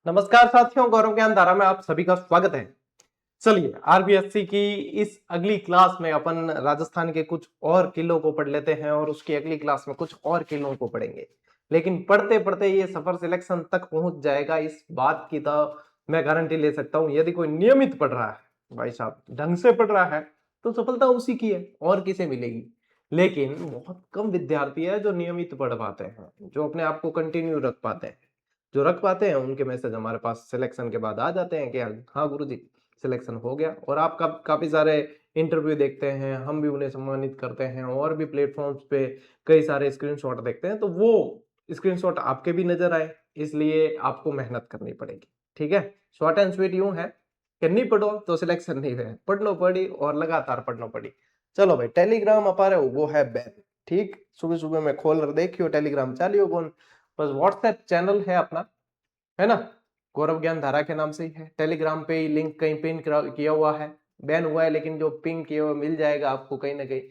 नमस्कार साथियों, गौरव ज्ञान धारा में आप सभी का स्वागत है। चलिए आरबीएससी की इस अगली क्लास में अपन राजस्थान के कुछ और किलों को पढ़ लेते हैं और उसकी अगली क्लास में कुछ और किलों को पढ़ेंगे। लेकिन पढ़ते पढ़ते ये सफर सिलेक्शन तक पहुंच जाएगा, इस बात की तो मैं गारंटी ले सकता हूं। यदि कोई नियमित पढ़ रहा है, भाई साहब ढंग से पढ़ रहा है, तो सफलता उसी की है और किसे मिलेगी। लेकिन बहुत कम विद्यार्थी है जो नियमित पढ़ पाते हैं, जो अपने आप को कंटिन्यू रख पाते हैं। जो रख पाते हैं उनके मैसेज हमारे पास सिलेक्शन के बाद आ जाते हैं कि हाँ गुरुजी सिलेक्शन हो गया। और आप काफी सारे इंटरव्यू देखते हैं, हम भी उन्हें सम्मानित करते हैं और भी प्लेटफॉर्म्स पे कई सारे स्क्रीनशॉट देखते हैं, तो वो स्क्रीनशॉट आपके भी नजर आए, इसलिए आपको मेहनत करनी पड़ेगी। ठीक है, शॉर्ट एंड स्वीट यूं है कि नहीं पढ़ो तो सिलेक्शन नहीं है, पढ़ना पड़ी और लगातार पढ़ना पड़ी। चलो भाई, टेलीग्राम अपारे वो है बैन। ठीक, सुबह सुबह में खोल कर देखियो टेलीग्राम चालियो कौन। बस व्हाट्सएप चैनल है अपना, है ना, गौरव ज्ञान धारा के नाम से ही है। टेलीग्राम पे ही लिंक कहीं पिन किया हुआ है, बैन हुआ है लेकिन जो पिन किया हुआ मिल जाएगा आपको कहीं ना कहीं।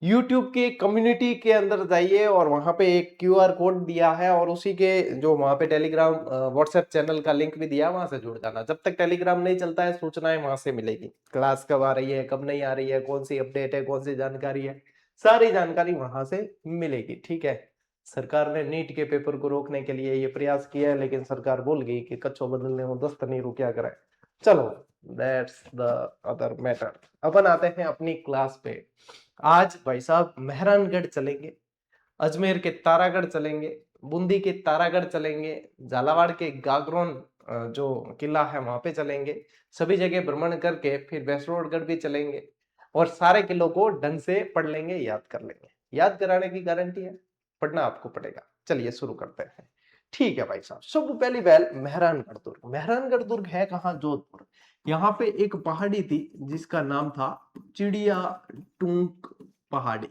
यूट्यूब के कम्युनिटी के अंदर जाइए और वहां पे एक क्यूआर कोड दिया है और उसी के जो वहां पे टेलीग्राम व्हाट्सएप चैनल का लिंक भी दिया, वहां से जुड़ जाना। जब तक टेलीग्राम नहीं चलता है, सूचनाएं वहां से मिलेगी, क्लास कब आ रही है कब नहीं आ रही है, कौन सी अपडेट है कौन सी जानकारी है, सारी जानकारी वहां से मिलेगी। ठीक है, सरकार ने नीट के पेपर को रोकने के लिए ये प्रयास किया है, लेकिन सरकार बोल गई कि कच्छो बदलने में दस्त नहीं रुकिया करे। चलो, दैट्स द अदर मैटर। अपन आते हैं अपनी क्लास पे। आज भाई साहब मेहरानगढ़ चलेंगे, अजमेर के तारागढ़ चलेंगे, बूंदी के तारागढ़ चलेंगे, झालावाड़ के गागरोन जो किला है वहां पे चलेंगे। सभी जगह भ्रमण करके फिर भैंसरोडगढ़ भी चलेंगे और सारे किलों को ढंग से पढ़ लेंगे, याद कर लेंगे। याद कराने की गारंटी है, पढ़ना आपको पड़ेगा। चलिए शुरू करते हैं। ठीक है भाई साहब, सब पहली पहल मेहरानगढ़ दुर्ग। मेहरानगढ़ दुर्ग है कहाँ? जोधपुर। यहाँ पे एक पहाड़ी थी जिसका नाम था चिड़िया टूंक पहाड़ी।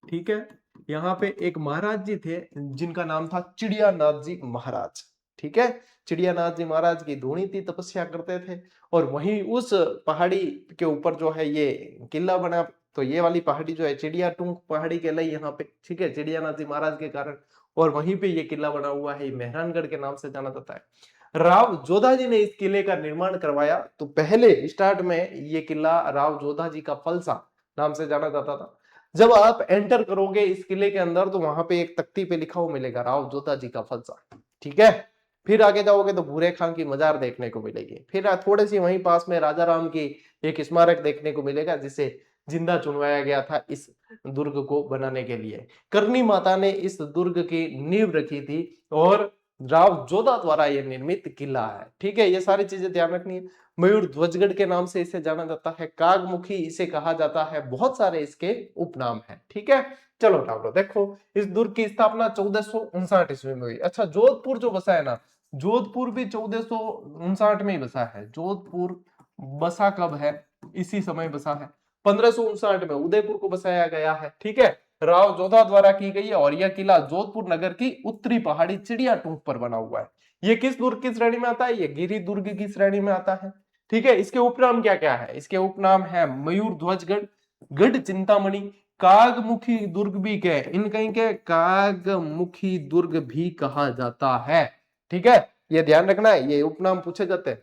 ठीक है, यहाँ पे एक महाराज जी थे जिनका नाम था चिड़ियानाथ जी महाराज। ठीक है, चिड़ियानाथ जी महाराज की धूनी थी, तपस्या करते थे और वहीं उस पहाड़ी के ऊपर जो है ये किला बना। तो ये वाली पहाड़ी जो है चिड़िया टूंक पहाड़ी कहलाई यहाँ पे। ठीक है, चिड़ियानाथ जी महाराज के कारण, और वहीं पे ये किला बना हुआ है, मेहरानगढ़ के नाम से जाना जाता है। राव जोधा जी ने इस किले का निर्माण करवाया। तो पहले स्टार्ट में ये किला राव जोधा जी का फलसा नाम से जाना जाता था। जब आप एंटर करोगे इस किले के अंदर तो वहां पे एक तख्ती पे लिखा हुआ मिलेगा राव जोधा जी का फलसा। ठीक है, फिर आगे जाओगे तो भूरे खां की मजार देखने को मिलेगी। फिर थोड़े सी वहीं पास में राजा राम की एक स्मारक देखने को मिलेगा, जिसे जिंदा चुनवाया गया था इस दुर्ग को बनाने के लिए। करनी माता ने इस दुर्ग की नींव रखी थी और राव जोधा द्वारा यह निर्मित किला है। ठीक है, ये सारी चीजें ध्यान रखनी है। मयूर ध्वजगढ़ के नाम से इसे जाना जाता है, कागमुखी इसे कहा जाता है, बहुत सारे इसके उपनाम हैं। ठीक है, चलो टावरो देखो, इस दुर्ग की स्थापना 1459 ईस्वी में हुई। अच्छा, जोधपुर जो बसा है ना, जोधपुर भी 1459 में ही बसा है। जोधपुर बसा कब है? इसी समय बसा है, 1559 में उदयपुर को बसाया गया है। ठीक है, राव जोधा द्वारा की गई है और यह किला जोधपुर नगर की उत्तरी पहाड़ी चिड़िया टूंक पर बना हुआ है। ये किस दुर्ग की श्रेणी में आता है? ये गिरि दुर्ग की श्रेणी में आता है। ठीक है, इसके उपनाम क्या क्या है? इसके उपनाम है मयूर ध्वजगढ़, गढ़ चिंतामणि, कागमुखी दुर्ग भी कहे, इन कहीं के कागमुखी दुर्ग भी कहा जाता है। ठीक है, ये ध्यान रखना है, ये उपनाम पूछे जाते हैं।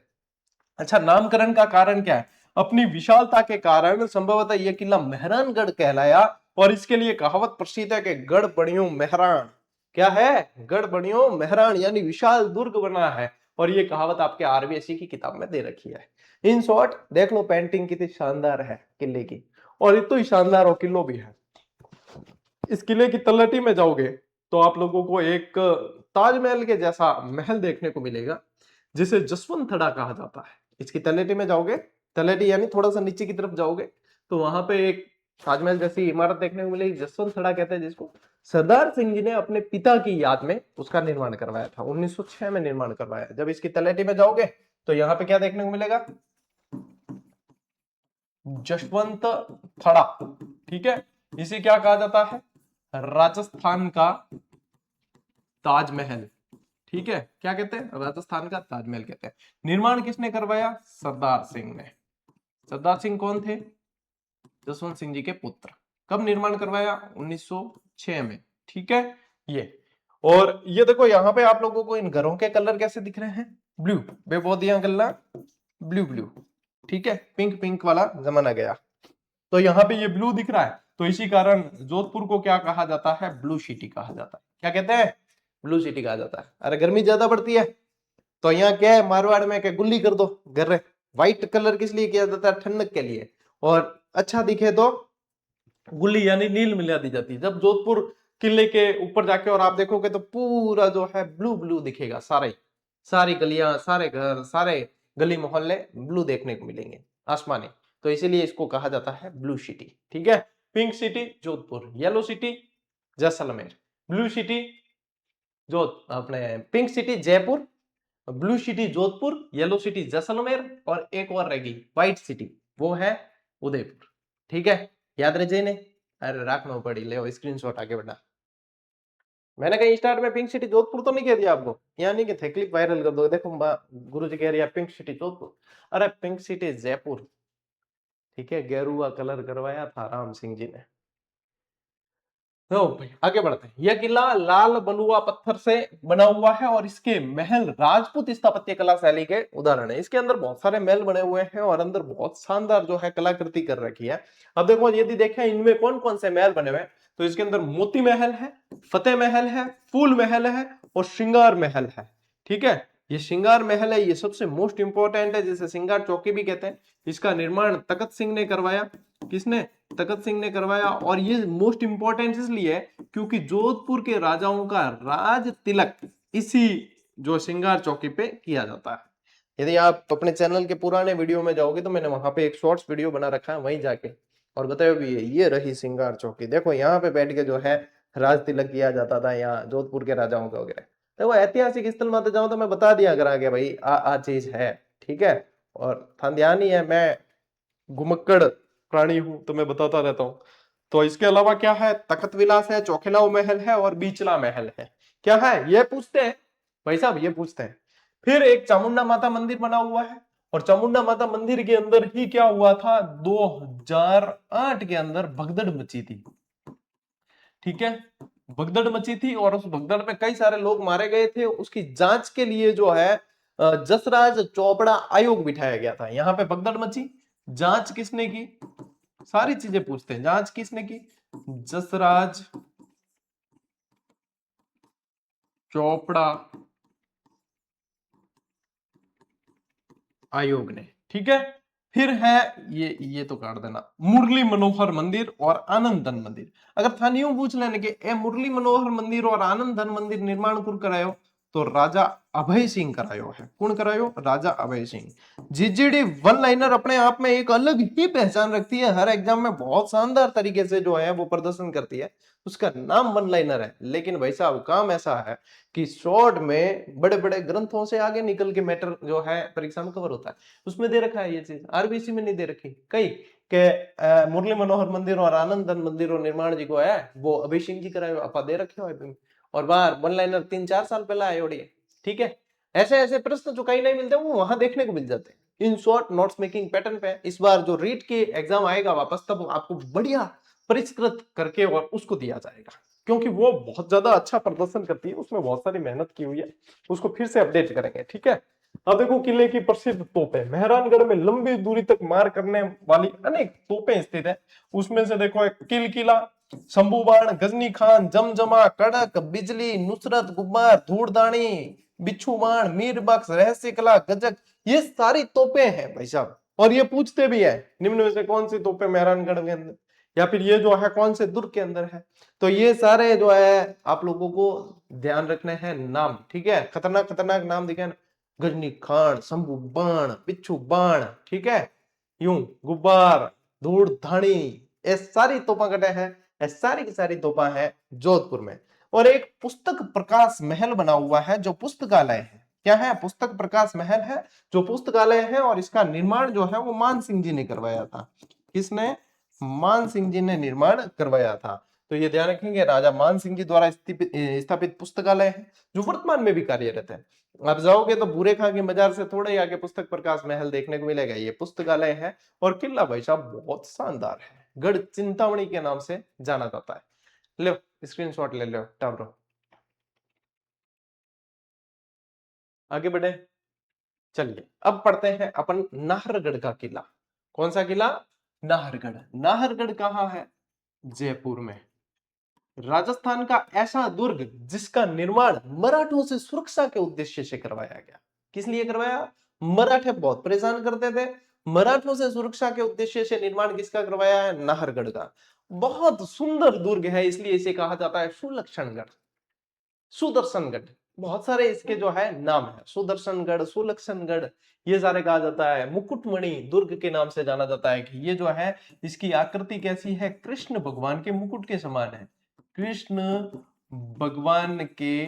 अच्छा, नामकरण का कारण क्या है? अपनी विशालता के कारण संभवतः यह किला मेहरानगढ़ कहलाया और इसके लिए कहावत प्रसिद्ध है कि गढ़ बणियों मेहरान। क्या है? गढ़ बणियों मेहरान, यानी विशाल दुर्ग बना है। और ये कहावत आपके आरबीएससी की किताब में दे रखी है। इन शॉर्ट देख लो, पेंटिंग कितनी शानदार है किले की, और इतना ही शानदार और किलो भी है। इस किले की तलहटी में जाओगे तो आप लोगों को एक ताजमहल के जैसा महल देखने को मिलेगा, जिसे जसवंत थड़ा कहा जाता है। इसकी तलहटी में जाओगे, तलहटी यानी थोड़ा सा नीचे की तरफ जाओगे तो वहां पे एक ताजमहल जैसी इमारत देखने को मिलेगी, जसवंत थड़ा कहते हैं जिसको। सरदार सिंह जी ने अपने पिता की याद में उसका निर्माण करवाया था, 1906 में निर्माण करवाया। जब इसकी तलहटी में जाओगे तो यहाँ पे क्या देखने को मिलेगा? जसवंत थड़ा। ठीक है, इसे क्या कहा जाता है? राजस्थान का ताजमहल। ठीक है, क्या कहते हैं? राजस्थान का ताजमहल कहते हैं। निर्माण किसने करवाया? सरदार सिंह ने। सरदार सिंह कौन थे? जसवंत सिंह जी के पुत्र। कब निर्माण करवाया? 1906 में। ठीक है, ये और ये देखो यहाँ पे आप लोगों को इन घरों के कलर कैसे दिख रहे हैं, ब्लू, बेबोदिया गल्ला ब्लू ब्लू, ठीक है, पिंक पिंक वाला जमाना गया, तो यहाँ पे ये ब्लू दिख रहा है, तो इसी कारण जोधपुर को क्या कहा जाता है, ब्लू सिटी कहा जाता है। क्या कहते हैं, ब्लू सिटी कहा जाता है। अरे गर्मी ज्यादा पड़ती है तो यहाँ क्या है, मारवाड़ में क्या गुल्ली कर दो घर, व्हाइट कलर किस लिए किया जाता है, ठंडक के लिए, और अच्छा दिखे तो गुल्ली यानी नील मिला दी जाती है। जब जोधपुर किले के ऊपर जाके और आप देखोगे तो पूरा जो है ब्लू ब्लू दिखेगा, सारे सारी गलियां, सारे घर, सारे गली मोहल्ले ब्लू देखने को मिलेंगे, आसमानी, तो इसीलिए इसको कहा जाता है ब्लू सिटी, ठीक है। Pink city Jodhpur, yellow city Jaisalmer, blue city जो अपने pink city Jaipur, blue city Jodhpur, yellow city Jaisalmer, और एक और रहेगी व्हाइट सिटी, वो है उदयपुर, ठीक है। याद रह जाए ने, अरे रखना पड़ी, ले स्क्रीनशॉट आगे बढ़ा। मैंने कहीं स्टार्ट में पिंक सिटी जोधपुर तो नहीं कह दिया आपको, यहाँ नहीं कहते, क्लिप वायरल कर दो, देखो गुरु जी कह रही है पिंक सिटी जोधपुर, अरे पिंक सिटी जयपुर, ठीक है, गेरुआ कलर करवाया था राम सिंह जी ने। तो आगे बढ़ते हैं। यह किला लाल बलुआ पत्थर से बना हुआ है और इसके महल राजपूत स्थापत्य कला शैली के उदाहरण है। इसके अंदर बहुत सारे महल बने हुए हैं और अंदर बहुत शानदार जो है कलाकृति कर रखी है। अब देखो यदि देखें इनमें कौन कौन से महल बने हुए हैं, तो इसके अंदर मोती महल है, फतेह महल है, फूल महल है और श्रृंगार महल है, ठीक है। ये श्रृंगार महल है, ये सबसे मोस्ट इंपॉर्टेंट है, जिसे श्रृंगार चौकी भी कहते हैं। इसका निर्माण तखत सिंह ने करवाया। किसने, तखत सिंह ने करवाया। और ये मोस्ट इंपॉर्टेंट इसलिए क्योंकि जोधपुर के राजाओं का राज तिलक इसी जो श्रृंगार चौकी पे किया जाता है। यदि आप अपने चैनल के पुराने वीडियो में जाओगे तो मैंने वहां पे एक शॉर्ट्स वीडियो बना रखा है, वहीं जाके और बताया भी है, ये रही श्रृंगार चौकी, देखो यहाँ पे बैठ के जो है राज तिलक किया जाता था यहाँ जोधपुर के राजाओं का वगैरह। देखो ऐतिहासिक स्थल माते जाऊं तो मैं बता दिया करा के भाई आ चीज है, ठीक है। और था ध्यान ही है, मैं घुमक्कड़ प्राणी हूं तो मैं बताता रहता हूँ। तो इसके अलावा क्या है, तखत विलास है, चौखिलाओ महल है और बीचला महल है। क्या है ये पूछते हैं भाई साहब, ये पूछते हैं। फिर एक चामुंडा माता मंदिर बना हुआ है और चामुंडा माता मंदिर के अंदर ही क्या हुआ था, 2008 के अंदर भगदड़ मची थी, ठीक है। भगदड़ मची थी और उस भगदड़ में कई सारे लोग मारे गए थे। उसकी जांच के लिए जो है जसराज चोपड़ा आयोग बिठाया गया था। यहाँ पे भगदड़ मची, जांच किसने की, सारी चीजें पूछते हैं, जांच किसने की, जसराज चोपड़ा आयोग ने, ठीक है। फिर है ये तो काट देना, मुरली मनोहर मंदिर और आनंद धन मंदिर। अगर था यूं पूछ लेने के ए मुरली मनोहर मंदिर और आनंद धन मंदिर निर्माण कुण करायो, तो राजा अभय सिंह करायो है। कौन करायो, राजा अभय सिंह। जीजीडी वन लाइनर अपने आप में एक अलग ही पहचान रखती है, हर एग्जाम में बहुत शानदार तरीके से जो है वो प्रदर्शन करती है, उसका नाम वन लाइनर है। लेकिन भाई साहब काम ऐसा है कि शॉर्ट में बड़े बड़े ग्रंथों से आगे निकल के मैटर जो है परीक्षा में कवर होता है, उसमें दे रखा है ये चीज, आरबीसी में नहीं दे रखी कई के मुरली मनोहर मंदिर और आनंद धन मंदिर और निर्माण जी को है वो अभय सिंह जी कराए आपा दे रखे हो, और बाहर वन लाइनर 3-4 साल पहला आए ओडी, ठीक है। ऐसे ऐसे प्रश्न जो कहीं नहीं मिलते वो वहां देखने को मिल जाते हैं in short notes making pattern पे। इस बार जो रीट के एग्जाम आएगा वापस, तब आपको बढ़िया परिष्कृत करके और उसको दिया जाएगा, क्योंकि वो बहुत ज्यादा अच्छा प्रदर्शन करती है, उसमें बहुत सारी मेहनत की हुई है, उसको फिर से अपडेट करेंगे, ठीक है। अब देखो किले की प्रसिद्ध तोपें, मेहरानगढ़ में लंबी दूरी तक मार करने वाली अनेक तोपें स्थित है। उसमें से देखो एक किल किला, शंभू बाण, गजनी खान, जमजमा, कड़क, बिजली, नुसरत, गुब्बार, धूड़दानी, बिच्छू बाण, मीर बख्श, रहस्य कला, गजक, ये सारी तोपें हैं भाई साहब। और ये पूछते भी है निम्न में से कौन सी तोपें मेहरानगढ़ के अंदर, या फिर ये जो है कौन से दुर्ग के अंदर है। तो ये सारे जो है आप लोगों को ध्यान रखने हैं नाम, ठीक है। खतरनाक खतरनाक नाम दिखे ना, गजनी खान, शंभू बाण, बिच्छू बाण, ठीक है, यूं गुब्बार, धूड़ धानी, ये सारी तोपा कटे हैं, ये सारी की सारी तोपा है जोधपुर में। और एक पुस्तक प्रकाश महल बना हुआ है जो पुस्तकालय है। क्या है, पुस्तक प्रकाश महल है जो पुस्तकालय है, और इसका निर्माण जो है वो मान सिंह जी ने करवाया था। किसने, मान सिंह जी ने निर्माण करवाया था। तो ये ध्यान रखेंगे राजा मान सिंह जी द्वारा स्थापित पुस्तकालय है जो वर्तमान में भी कार्यरत है। आप जाओगे तो भूरे खां की मजार से थोड़े आगे पुस्तक प्रकाश महल देखने को मिलेगा, ये पुस्तकालय है। और किला भाई साहब बहुत शानदार है, गढ़ चिंतामणि के नाम से जाना जाता है। लो स्क्रीनशॉट ले लो टावरो। आगे बढ़े। चलिए अब पढ़ते हैं अपन नाहरगढ़ का किला। कौन सा किला? नाहरगढ़। नाहरगढ़ कहाँ है? जयपुर में। राजस्थान का ऐसा दुर्ग जिसका निर्माण मराठों से सुरक्षा के उद्देश्य से करवाया गया। किस लिए करवाया? मराठे बहुत परेशान करते थे, मराठों से सुरक्षा के उद्देश्य से निर्माण किसका करवाया है? नाहरगढ़ का। बहुत सुंदर दुर्ग है, इसलिए इसे कहा जाता है सुलक्षणगढ़, सुदर्शनगढ़। बहुत सारे इसके जो है नाम है, सुदर्शनगढ़, सुलक्षणगढ़, ये सारे कहा जाता है। मुकुटमणि दुर्ग के नाम से जाना जाता है कि ये जो है इसकी आकृति कैसी है? कृष्ण भगवान के मुकुट के समान है। कृष्ण भगवान के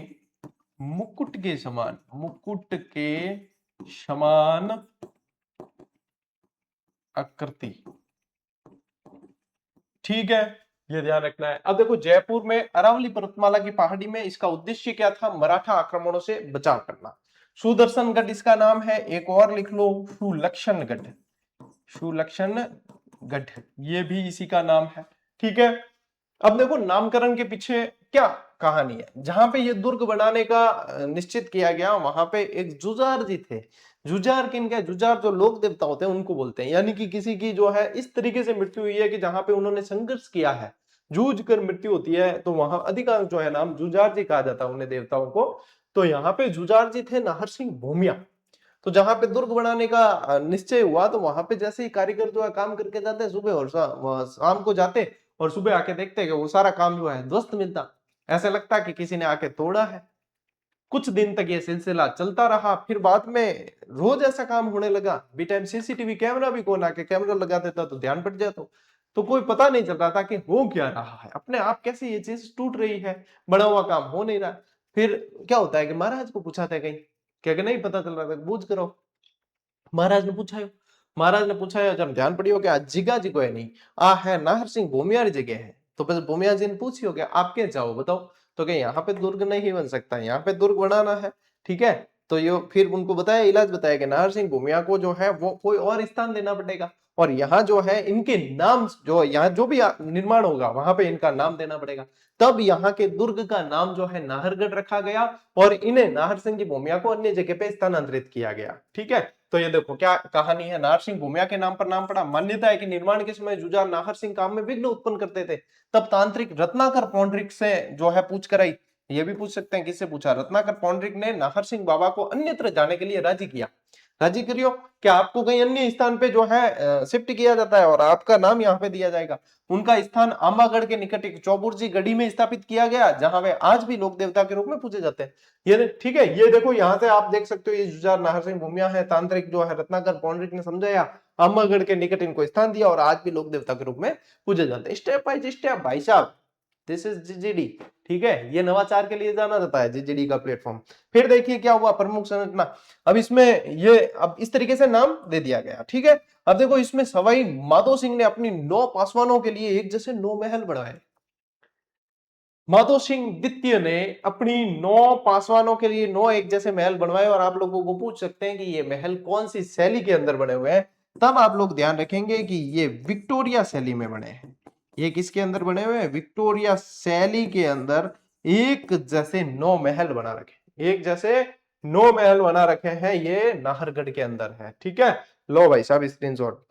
मुकुट के समान, मुकुट के समान आकृति, ठीक है, ये ध्यान रखना है। अब देखो जयपुर में अरावली पर्वतमाला की पहाड़ी में इसका उद्देश्य क्या था? मराठा आक्रमणों से बचाव करना। सुदर्शनगढ़ इसका नाम है, एक और लिख लो, सुलक्षणगढ़। सुलक्षणगढ़ ये भी इसी का नाम है, ठीक है। अब देखो नामकरण के पीछे क्या कहानी है। जहां पे ये दुर्ग बनाने का निश्चित किया गया, वहां पे एक जुजार जी थे। जुजार किनके? जुजार जो लोक देवता होते हैं उनको बोलते हैं, यानी कि किसी की जो है इस तरीके से मृत्यु हुई है कि जहां पे उन्होंने संघर्ष किया है, जूझ कर मृत्यु होती है, तो वहां अधिकांश जो है नाम जुजार जी कहा जाता है उन्हें देवताओं को। तो यहाँ पे जुजार जी थे नाहर सिंह भूमिया। तो जहां पे दुर्ग बनाने का निश्चय हुआ, तो वहां पे जैसे ही कारीगर जो है काम करके जाते हैं सुबह और शाम को जाते, और सुबह आके देखते हैं कि वो सारा काम जो है ध्वस्त मिलता। ऐसा लगता कि किसी ने आके तोड़ा है। कुछ दिन तक ये सिलसिला चलता रहा, फिर बाद में रोज ऐसा काम होने लगा। बी टाइम सीसीटीवी कैमरा भी कौन आके कैमरा लगा देता तो ध्यान पड़ जाता, तो कोई पता नहीं चल रहा था कि हो क्या रहा है, अपने आप कैसे ये चीज टूट रही है, बड़ा हुआ काम हो नहीं रहा। फिर क्या होता है कि महाराज को पूछा था कहीं, क्या नहीं पता चल रहा था, बूझ करो। महाराज ने पूछा, महाराज ने पूछा जब ध्यान पड़ी हो कि जिगा जी को है नहीं, आ है नाहर सिंह भूमियारी जगह है। तो बस भूमिया जी ने पूछी हो गया आप क्या चाहो बताओ। तो क्या यहाँ पे दुर्ग नहीं बन सकता, यहाँ पे दुर्ग बनाना है, ठीक है। तो ये फिर उनको बताया, इलाज बताया कि नाहर सिंह भूमिया को जो है वो कोई और स्थान देना पड़ेगा, और यहाँ जो है इनके नाम, जो यहाँ जो भी निर्माण होगा वहां पे इनका नाम देना पड़ेगा। तब यहाँ के दुर्ग का नाम जो है नाहरगढ़ रखा गया, और इन्हें नाहर सिंह जी भूमिया को अन्य जगह पे स्थानांतरित किया गया, ठीक है। तो ये देखो क्या कहानी है, नाहर सिंह भूमिया के नाम पर नाम पड़ा। मान्यता है कि निर्माण के समय जुजार नाहर सिंह काम में विघ्न उत्पन्न करते थे। तब तांत्रिक रत्नाकर पौंडरिक से जो है पूछ कराई। ये भी पूछ सकते हैं किससे पूछा? रत्नाकर पौंडरिक ने नाहर सिंह बाबा को अन्यत्र जाने के लिए राजी किया। राजी करियो कि आपको कहीं अन्य स्थान पे जो है शिफ्ट किया जाता है और आपका नाम यहाँ पे दिया जाएगा। उनका स्थान आंबागढ़ के निकट एक चौबुर्जी गढ़ी में स्थापित किया गया, जहां वे आज भी लोक देवता के रूप में पूजे जाते हैं। ये ठीक है, ये देखो यहाँ से आप देख सकते हो, ये जुजार नाहर सिंह भूमिया है, तांत्रिक जो है रत्नाकर पौंडरिक ने समझाया, आंबागढ़ के निकट इनको स्थान दिया, और आज भी लोक देवता के रूप में पूजे जाते हैं। स्टेप बाय स्टेप भाई साहब, दिस इज जीजीडी, ठीक है। ये नवाचार के लिए जाना जाता है जीजीडी का प्लेटफॉर्म। फिर देखिए क्या हुआ, प्रमुख संरचना। अब इसमें ये अब इस तरीके से नाम दे दिया गया, ठीक है। अब देखो इसमें सवाई माधो सिंह ने अपनी 9 पासवानों के लिए एक जैसे 9 महल बनवाए। माधो सिंह द्वितीय ने अपनी 9 पासवानों के लिए 9 एक जैसे महल बनवाए, और आप लोगों को पूछ सकते हैं कि ये महल कौन सी शैली के अंदर बने हुए हैं। तब आप लोग ध्यान रखेंगे कि ये विक्टोरिया शैली में बने हैं। ये किसके अंदर बने हुए हैं? विक्टोरिया शैली के अंदर एक जैसे 9 महल बना रखे, एक जैसे 9 महल बना रखे हैं, ये नाहरगढ़ के अंदर है, ठीक है। लो भाई साहब स्क्रीनशॉट।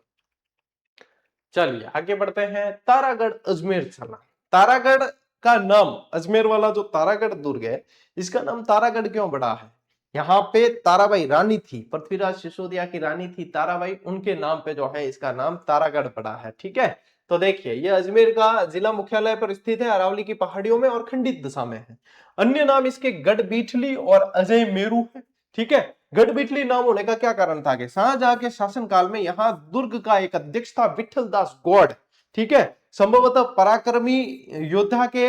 चलिए आगे बढ़ते हैं। तारागढ़ अजमेर चला। तारागढ़ का नाम, अजमेर वाला जो तारागढ़ दुर्ग है, इसका नाम तारागढ़ क्यों पड़ा है? यहाँ पे ताराबाई रानी थी, पृथ्वीराज सिसोदिया की रानी थी ताराबाई, उनके नाम पे जो है इसका नाम तारागढ़ पड़ा है, ठीक है। तो देखिए ये अजमेर का जिला मुख्यालय पर स्थित है, अरावली की पहाड़ियों में और खंडित दशा में है। अन्य नाम इसके गढ़ बीठली और अजय मेरू है, ठीक है। गढ़बिटली नाम होने का क्या कारण था कि शाहजहां के शासनकाल में यहाँ दुर्ग का एक अध्यक्ष था विठल दास गौड़, ठीक है। संभवतः पराक्रमी योद्धा के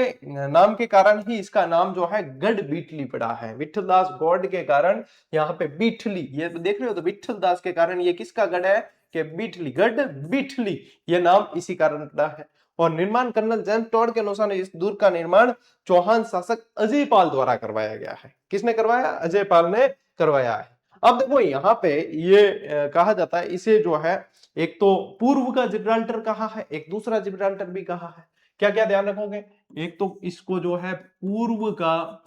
नाम के कारण ही इसका नाम जो है गढ़ बीटली पड़ा है। विठल दास गौड़ के कारण यहाँ पे बीठली, ये देख रहे हो तो विठल दास के कारण ये किसका गढ़ है कि बीठली, गढ़ बीठली, ये नाम इसी कारण पड़ा है। और निर्माण कर्नल जेम्स टॉड के अनुसार इस दुर्ग का निर्माण चौहान शासक अजय पाल द्वारा करवाया गया है। किसने करवाया? अजय पाल ने करवाया है। अब देखो यहाँ पे ये कहा जाता है इसे जो है, एक तो पूर्व का जिब्राल्टर कहा है, एक दूसरा जिब्राल्टर भी कहा है। क्या क्या ध्यान रखोगे? एक तो इसको जो है पूर्व का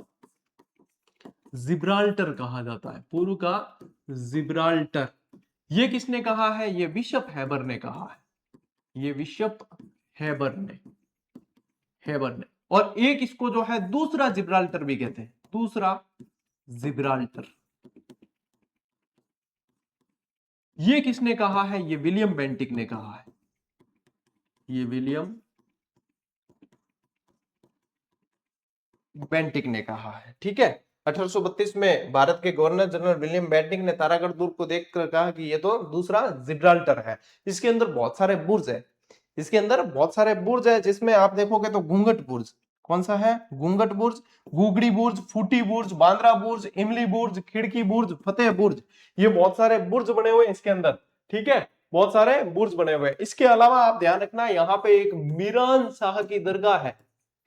जिब्राल्टर कहा जाता है, पूर्व का जिब्राल्टर। ये किसने कहा है? ये बिशप हैबर ने कहा है, ये बिशप हैबर ने, और एक इसको जो है दूसरा जिब्राल्टर भी कहते हैं, दूसरा जिब्राल्टर। ये किसने कहा है? ये विलियम बेंटिक ने कहा है, ये विलियम बेंटिक ने कहा है। ठीक है, 1832 में भारत के गवर्नर जनरल विलियम बेंटिक ने तारागढ़ दुर्ग को देखकर कहा कि ये तो दूसरा जिब्राल्टर है। इसके अंदर बहुत सारे बुर्ज है, इसके अंदर बहुत सारे बुर्ज है, जिसमें आप देखोगे तो घूंघट बुर्ज, कौन सा है? घूंघट बुर्ज, गुगड़ी बुर्ज, फूटी बुर्ज, बांद्रा बुर्ज, इमली बुर्ज, खिड़की बुर्ज, फतेह बुर्ज, ये बहुत सारे बुर्ज बने हुए हैं इसके अंदर। ठीक है, बहुत सारे बुर्ज बने हुए हैं। इसके अलावा आप ध्यान रखना, यहाँ पे एक मीरान शाह की दरगाह है।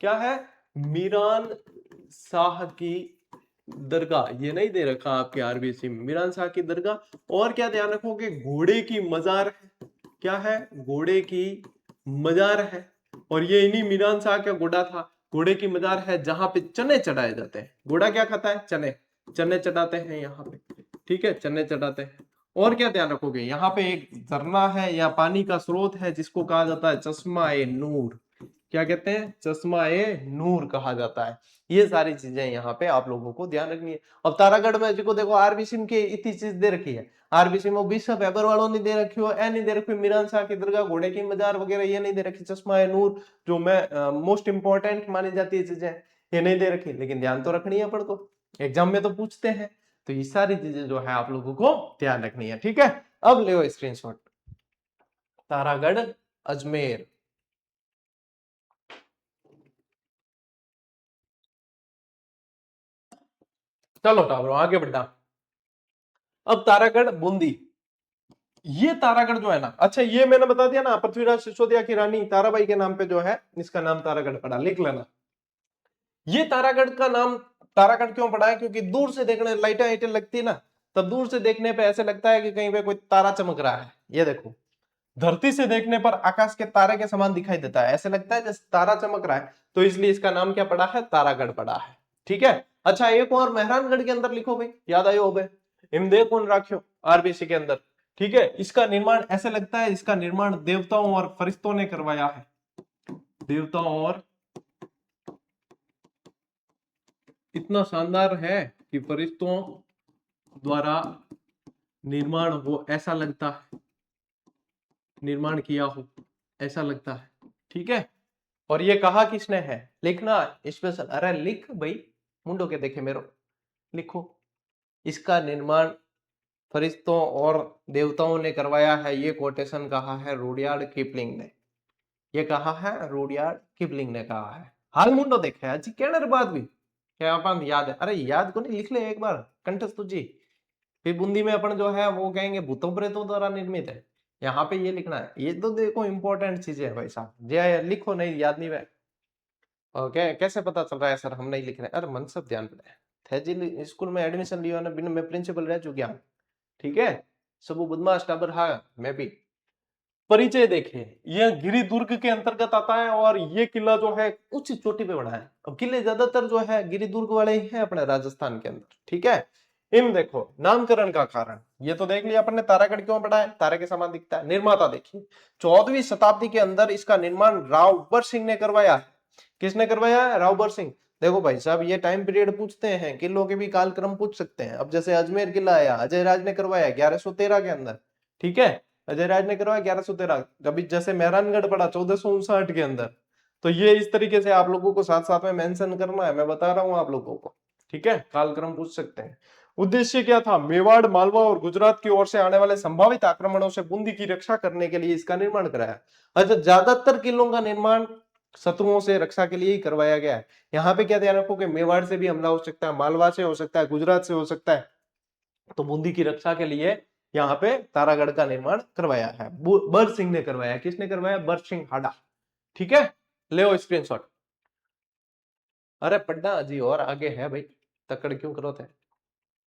क्या है? मीरान शाह की दरगाह। ये नहीं दे रखा आपके आरबीसी में, मीरान शाह की दरगाह। और क्या ध्यान रखोगे? घोड़े की मजार है। क्या है? घोड़े की मजार है, और ये इन्हीं मीरान शाह का घोड़ा था। घोड़े की मजार है जहां पे चने चढ़ाए जाते हैं। घोड़ा क्या खाता है? चने, चने चढ़ाते हैं यहाँ पे। ठीक है, चने चढ़ाते हैं। और क्या ध्यान रखोगे? यहाँ पे एक झरना है या पानी का स्रोत है जिसको कहा जाता है चश्मा ए नूर। क्या कहते हैं? चश्मा ए नूर कहा जाता है। ये सारी चीजें यहाँ पे आप लोगों को ध्यान रखनी है। अब तारागढ़ में जो देखो आरबीसी के इतनी चीज दे रखी है, आरबीसी में बिशप हैबर वालों ने दे रखी हो, ए नहीं दे रखी, मीरान शाह की दरगाह, घोड़े की मजार वगैरह ये नहीं दे रखी, चश्मा ए नूर जो मैं मोस्ट इंपॉर्टेंट मानी जाती है चीजें, ये नहीं दे रखी, लेकिन ध्यान तो रखनी है अपन को, एग्जाम में तो पूछते हैं। तो ये सारी चीजें जो है आप लोगों को ध्यान रखनी है। ठीक है, अब ले स्क्रीनशॉट। तारागढ़ अजमेर, चलो टाबरो आगे बढ़ा। अब तारागढ़ बूंदी, ये तारागढ़ जो है ना, अच्छा ये मैंने बता दिया ना, पृथ्वीराज सिसोदिया की रानी ताराबाई के नाम पे जो है इसका नाम तारागढ़ पड़ा, लिख लेना। ये तारागढ़ का नाम तारागढ़ क्यों पड़ा है? क्योंकि दूर से देखने लाइटें लाइटें लगती है ना, तब दूर से देखने पे ऐसे लगता है कि कहीं पे कोई तारा चमक रहा है। ये देखो, धरती से देखने पर आकाश के तारे के समान दिखाई देता है, ऐसे लगता है जैसे तारा चमक रहा है, तो इसलिए इसका नाम क्या पड़ा है? तारागढ़ पड़ा है। ठीक है, अच्छा एक और मेहरानगढ़ के अंदर लिखो भाई, याद आयो हो इमदे कौन राख्यो आरबीसी के अंदर। ठीक है, इसका निर्माण ऐसे लगता है, इसका निर्माण देवताओं और फरिश्तों ने करवाया है, देवताओं और, इतना शानदार है कि फरिश्तों द्वारा निर्माण हो ऐसा लगता है, निर्माण किया हो ऐसा लगता है। ठीक है, और ये कहा किसने है? लिखना स्पेशल, अरे लिख भाई, मुंडो के देखे मेरो, लिखो। इसका निर्माण फरिश्तों और देवताओं ने करवाया है, ये कोटेशन कहा है रुडयार्ड किपलिंग ने। ये कहा है रुडयार्ड किपलिंग ने कहा है। हाल मुंडो देखे अच्छी कहने बात भी क्या अपन याद है? अरे याद को नहीं, लिख ले एक बार कंठस्थ तुझी। फिर बूंदी में अपन जो है वो कहेंगे भूतों प्रेतों द्वारा निर्मित है, यहाँ पे ये लिखना है। ये तो देखो इंपॉर्टेंट चीजें है भाई साहब, जे लिखो नहीं याद नहीं है। ओके, कैसे पता चल रहा है सर हम नहीं लिख रहे? अरे मन सब ध्यान पे थे जी, स्कूल में एडमिशन लिया ना, बिना मैं प्रिंसिपल रह चुका हूं। ठीक है, सब बदमाश टाबर, हाँ मैं भी। परिचय देखें, यह गिरि दुर्ग के अंतर्गत आता है, और ये किला जो है उच्च चोटी पे बना है। अब किले ज्यादातर जो है गिरि दुर्ग वाले ही हैं अपने राजस्थान के अंदर। ठीक है, इन देखो नामकरण का कारण, ये तो देख लिया अपन ने, तारागढ़ क्यों पड़ा है? तारे के समान दिखता है। निर्माता देखिए, 14वीं शताब्दी के अंदर इसका निर्माण रावबर सिंह ने करवाया है। किसने करवाया है? रावबर सिंह। देखो भाई साहब, ये टाइम पीरियड पूछते हैं, किलों के भी कालक्रम पूछ सकते हैं। अब जैसे अजमेर किला आया, अजय राज ने करवाया 1113 के अंदर। ठीक है, अजय राज ने करवाया 1113। कभी जैसे मेहरानगढ़ पड़ा 1459 के अंदर। तो ये इस तरीके से आप लोगों को साथ साथ में मेंशन करना है, मैं बता रहा हूं आप लोगों को। ठीक है, कालक्रम पूछ सकते हैं। उद्देश्य क्या था? मेवाड़, मालवा और गुजरात की ओर से आने वाले संभावित आक्रमणों से बूंदी की रक्षा करने के लिए इसका निर्माण कराया। अच्छा, ज्यादातर किलों का निर्माण शत्रुओं से रक्षा के लिए ही करवाया गया है। यहाँ पे क्या ध्यान रखो कि मेवाड़ से भी हमला हो सकता है, मालवा से हो सकता है, गुजरात से हो सकता है, तो बूंदी की रक्षा के लिए यहाँ पे तारागढ़ का निर्माण करवाया है। बर सिंह ने करवाया। किसने करवाया? बर सिंह हाडा। ठीक है, ले स्क्रीनशॉट। अरे पढ़ना जी, और आगे है भाई, तकड़ क्यों करो थे?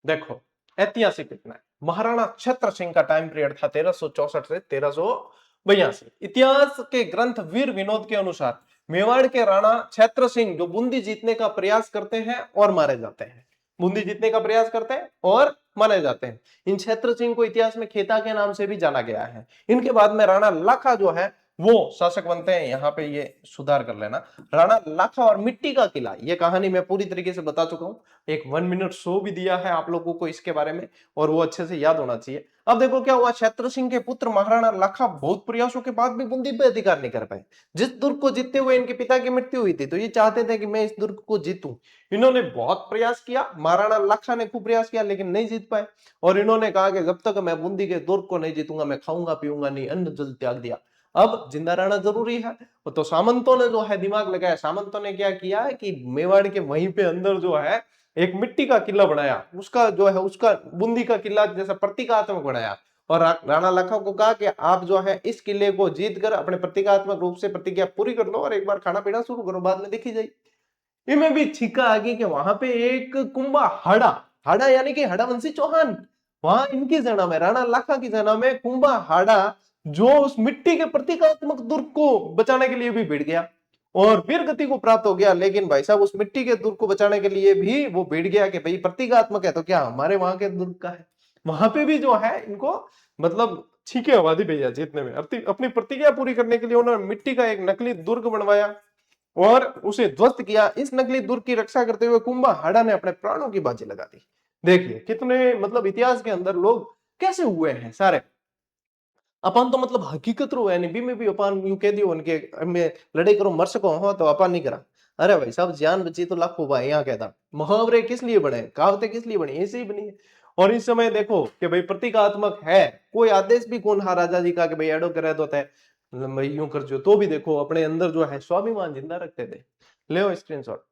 देखो, ऐतिहासिक घटना है। महाराणा छत्र सिंह का टाइम पीरियड था 1364 से 1382। इतिहास के ग्रंथ वीर विनोद के अनुसार मेवाड़ के राणा छत्र सिंह जो बूंदी जीतने का प्रयास करते हैं और मारे जाते हैं। बूंदी जीतने का प्रयास करते हैं और माने जाते हैं। इन क्षेत्र सिंह को इतिहास में खेता के नाम से भी जाना गया है। इनके बाद में राणा लाखा जो है वो शासक बनते हैं। यहाँ पे ये सुधार कर लेना, राणा लाखा और मिट्टी का किला, ये कहानी मैं पूरी तरीके से बता चुका हूँ। एक 1 मिनट शो भी दिया है आप लोगों को इसके बारे में, और वो अच्छे से याद होना चाहिए। अब देखो क्या हुआ, क्षेत्र सिंह के पुत्र महाराणा लाखा बहुत प्रयासों के बाद भी बूंदी पे अधिकार नहीं कर पाए। जिस दुर्ग को जीतते हुए इनके पिता की मृत्यु हुई थी, तो ये चाहते थे कि मैं इस दुर्ग को जीतूं। इन्होंने बहुत प्रयास किया, महाराणा लाखा ने खूब प्रयास किया, लेकिन नहीं जीत पाए। और इन्होंने कहा कि जब तक मैं बूंदी के दुर्ग को नहीं जीतूंगा, मैं खाऊंगा पीऊंगा नहीं, अन्न जल त्याग दिया। अब जिंदा रहना जरूरी है, तो सामंतों ने जो है दिमाग लगाया। सामंतों ने क्या किया कि मेवाड़ के वहीं पे अंदर जो है एक मिट्टी का किला बनाया, उसका जो है उसका बूंदी का किला जैसा प्रतीकात्मक बनाया। और राणा लखा को कहा कि आप जो है इस किले को जीत कर अपने प्रतीकात्मक रूप से प्रतिज्ञा पूरी कर लो और एक बार खाना पीना शुरू करो, बाद में देखी जाए। इनमें भी छिका आगे कि वहां पे एक कुंभा हाड़ा, हाड़ा यानी कि हड़ावंशी चौहान, वहां इनकी सेना में, राणा लाखा की सेना में कुंभा हाड़ा, जो उस मिट्टी के प्रतीकात्मक दुर्ग को बचाने के लिए भी भिड़ गया और वीर गति को प्राप्त हो गया। लेकिन भाई साहब उस मिट्टी के दुर्ग को बचाने के लिए भी वो भिड़ गया कि भाई प्रतीकात्मक है तो क्या हमारे वहां के दुर्ग का है। वहां पे भी जो है इनको मतलब छीके आबादी भैया जीतने में, अपनी प्रतिज्ञा पूरी करने के लिए उन्होंने मिट्टी का एक नकली दुर्ग बनवाया और उसे ध्वस्त किया। इस नकली दुर्ग की रक्षा करते हुए कुंभा हाड़ा ने अपने प्राणों की बाजी लगा दी। देखिए कितने मतलब इतिहास के अंदर लोग कैसे हुए हैं सारे। अपन तो मतलब हकीकत रो है नहीं भी में भी अपन यूं कह दियो उनके में लड़ाई करो मर सको हो तो अपन नहीं करा। अरे भाई साहब जान बची तो लाखों भाई, यहाँ कहता मुहावरे किस लिए बने, कहावतें किस लिए बनी, ऐसे ही बनी है। और इस समय देखो कि भाई प्रतीकात्मक है, कोई आदेश भी कौन हा राजा जी का कि भाई एडो करे तो है यूं कर जो, तो भी देखो अपने अंदर जो है स्वाभिमान जिंदा रखते थे। ले स्क्रीनशॉट,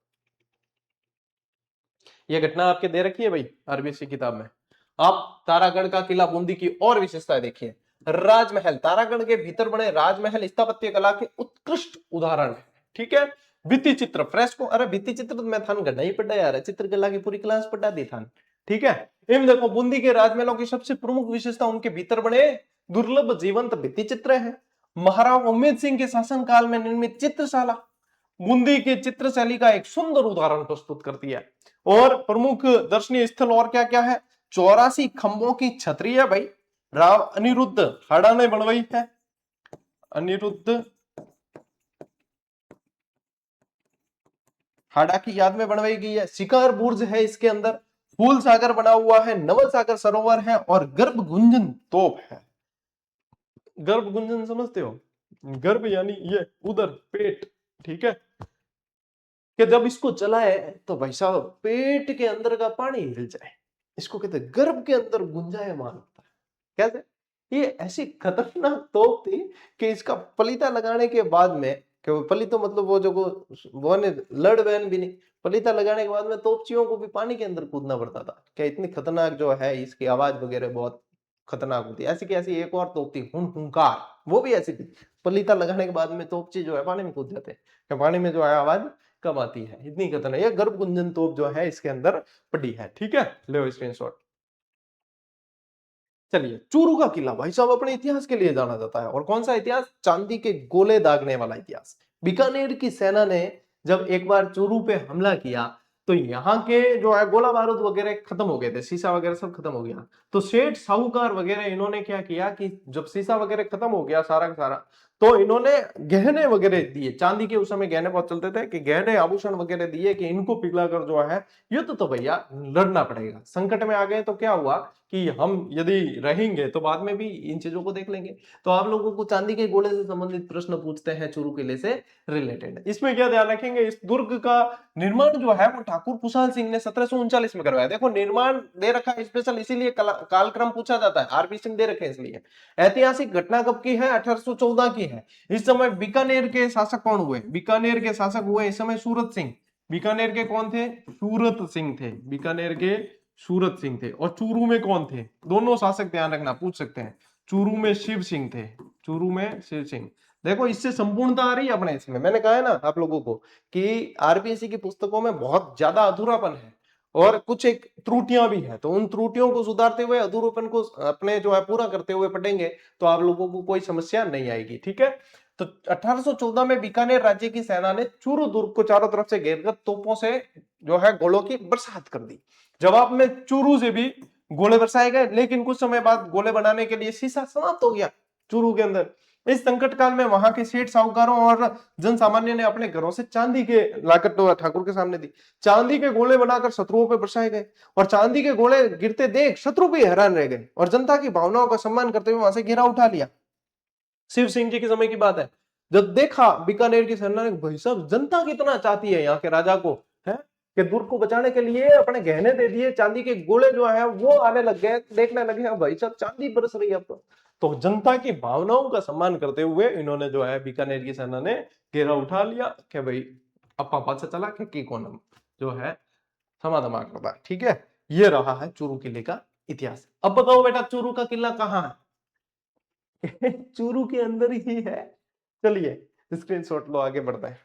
ये घटना आपके दे रखी है भाई आरबीएससी किताब में। आप तारागढ़ का किला बूंदी की और विशेषताएं देखिए। राजमहल, तारागढ़ के भीतर बने राजमहल स्थापत्य कला के उत्कृष्ट उदाहरण है। ठीक है, भित्ति चित्र फ्रेस्को, अरे भित्ति चित्र तो मैं थान गढ़ा ही पढ़ा यार, चित्रकला की पूरी क्लास पढ़ा दी थान। ठीक है, इन देखो बूंदी के राजमहलों की सबसे प्रमुख विशेषता उनके भीतर बने दुर्लभ जीवंत भित्ति चित्र है। महाराणा उम्मेद सिंह के शासनकाल में निर्मित चित्रशाला बूंदी के चित्रशैली का एक सुंदर उदाहरण प्रस्तुत करती है। और प्रमुख दर्शनीय स्थल और क्या क्या है, 84 खंभों की छतरी है भाई, राव अनिरुद्ध हाड़ा ने बनवाई है। अनिरुद्ध हाड़ा की याद में बनवाई गई है। शिकार बुर्ज है इसके अंदर, फूल सागर बना हुआ है, नवल सागर सरोवर है और गर्भ गुंजन तोप है। गर्भ गुंजन समझते हो, गर्भ यानी ये उधर पेट। ठीक है, कि जब इसको जलाए तो भाई साहब पेट के अंदर का पानी हिल जाए, इसको कहते हैं गर्भ के अंदर गुंजायमान होता है। कैसे, ये ऐसी खतरनाक तोप थी कि इसका पलीता लगाने के बाद में, कि वो पली तो मतलब वो जो वो ने लड़ बहन भी नहीं, पलीता लगाने के बाद में तोपचियों को भी पानी के अंदर कूदना पड़ता था। क्या इतनी खतरनाक जो है, इसकी आवाज वगैरह बहुत खतरनाक होती है। ऐसी की ऐसी एक और तोप थी हुंकार, वो भी ऐसी थी, पलीता लगाने के बाद में तोपची जो है पानी में कूद जाते हैं, पानी में जो है आवाज कम आती है, इतनी खतरनाक। ये गर्भ गुंजन तोप जो है इसके अंदर पड़ी है। ठीक है, ले स्क्रीनशॉट। चलिए, चूरू का किला भाई साहब अपने इतिहास के लिए जाना जाता है। और कौन सा इतिहास, चांदी के गोले दागने वाला इतिहास। बीकानेर की सेना ने जब एक बार चूरू पे हमला किया तो यहाँ के जो है गोला बारूद वगैरह खत्म हो गए थे, शीशा वगैरह सब खत्म हो गया। तो सेठ साहूकार वगैरह इन्होंने क्या किया कि जब शीशा वगैरह खत्म हो गया सारा का सारा, तो इन्होंने गहने वगैरह दिए, चांदी के उस समय गहने बहुत चलते थे, कि गहने आभूषण वगैरह दिए कि इनको पिघलाकर जो है युद्ध तो भैया लड़ना पड़ेगा। संकट में आ गए तो क्या हुआ कि हम यदि रहेंगे तो बाद में भी इन चीजों को देख लेंगे। तो आप लोगों को चांदी के गोले से संबंधित प्रश्न पूछते हैं चूरू किले से रिलेटेड। इसमें क्या ध्यान रखेंगे, इस दुर्ग का निर्माण जो है वो ठाकुर कुशाल सिंह ने 1739 में करवाया। देखो निर्माण दे रखा है स्पेशल, इसीलिए कालक्रम पूछा जाता है, आरबी सिंह दे रखे हैं इसलिए। ऐतिहासिक घटना कब की है, 1814 की है। इस समय बीकानेर के शासक कौन हुए, बीकानेर के शासक हुए इस समय सूरत सिंह। बीकानेर के कौन थे, सूरत सिंह थे, बीकानेर के सूरत सिंह थे। और चूरू में कौन थे, दोनों शासक ध्यान रखना पूछ सकते हैं। चूरू में शिव सिंह थे, चूरू में शिव सिंह। देखो इससे संपूर्णता आ रही है अपने इसमें, मैंने कहा है ना आप लोगों को कि आरबीएससी की पुस्तकों में बहुत ज्यादा अधूरापन है और कुछ एक त्रुटियां भी है, तो उन त्रुटियों को सुधारते हुए अधूरापन को अपने जो है पूरा करते हुए पढ़ेंगे तो आप लोगों को कोई समस्या नहीं आएगी। ठीक है, तो 1814 में बीकानेर राज्य की सेना ने चूरू दुर्ग को चारों तरफ से घेरकर तोपों से जो है गोलों की बरसात कर दी। जवाब में चूरू से भी गोले बरसाए गए, लेकिन कुछ समय बाद गोले बनाने के लिए शीशा समाप्त हो गया चूरू के अंदर। इस संकट काल में वहां के सेठ साहूकारों और जन सामान्य ने अपने घरों से चांदी के लाकर तो ठाकुर के सामने दी। चांदी के गोले बनाकर शत्रुओं पर बरसाए गए और चांदी के गोले गिरते देख शत्रु भी हैरान रह गए और जनता की भावनाओं का सम्मान करते हुए वहां से घेरा उठा लिया। शिव सिंह जी के समय की बात है, जब देखा बीकानेर की सेना ने, भाई साहब जनता कितना चाहती है यहाँ के राजा को, है कि दुर्ग को बचाने के लिए अपने गहने दे दिए, चांदी के गोले जो है वो आने लग गए, देखने लगे भाई साहब चांदी बरस रही है अब तो जनता की भावनाओं का सम्मान करते हुए इन्होंने जो है बीकानेर की सेना ने घेरा उठा लिया कि भाई अब पापा से चला कि कौन जो है समाधमा करता। ठीक है, ये रहा है चूरू किले का इतिहास। अब बताओ बेटा चूरू का किला कहाँ है? चूरू के अंदर ही है। चलिए स्क्रीनशॉट लो, आगे बढ़ते हैं।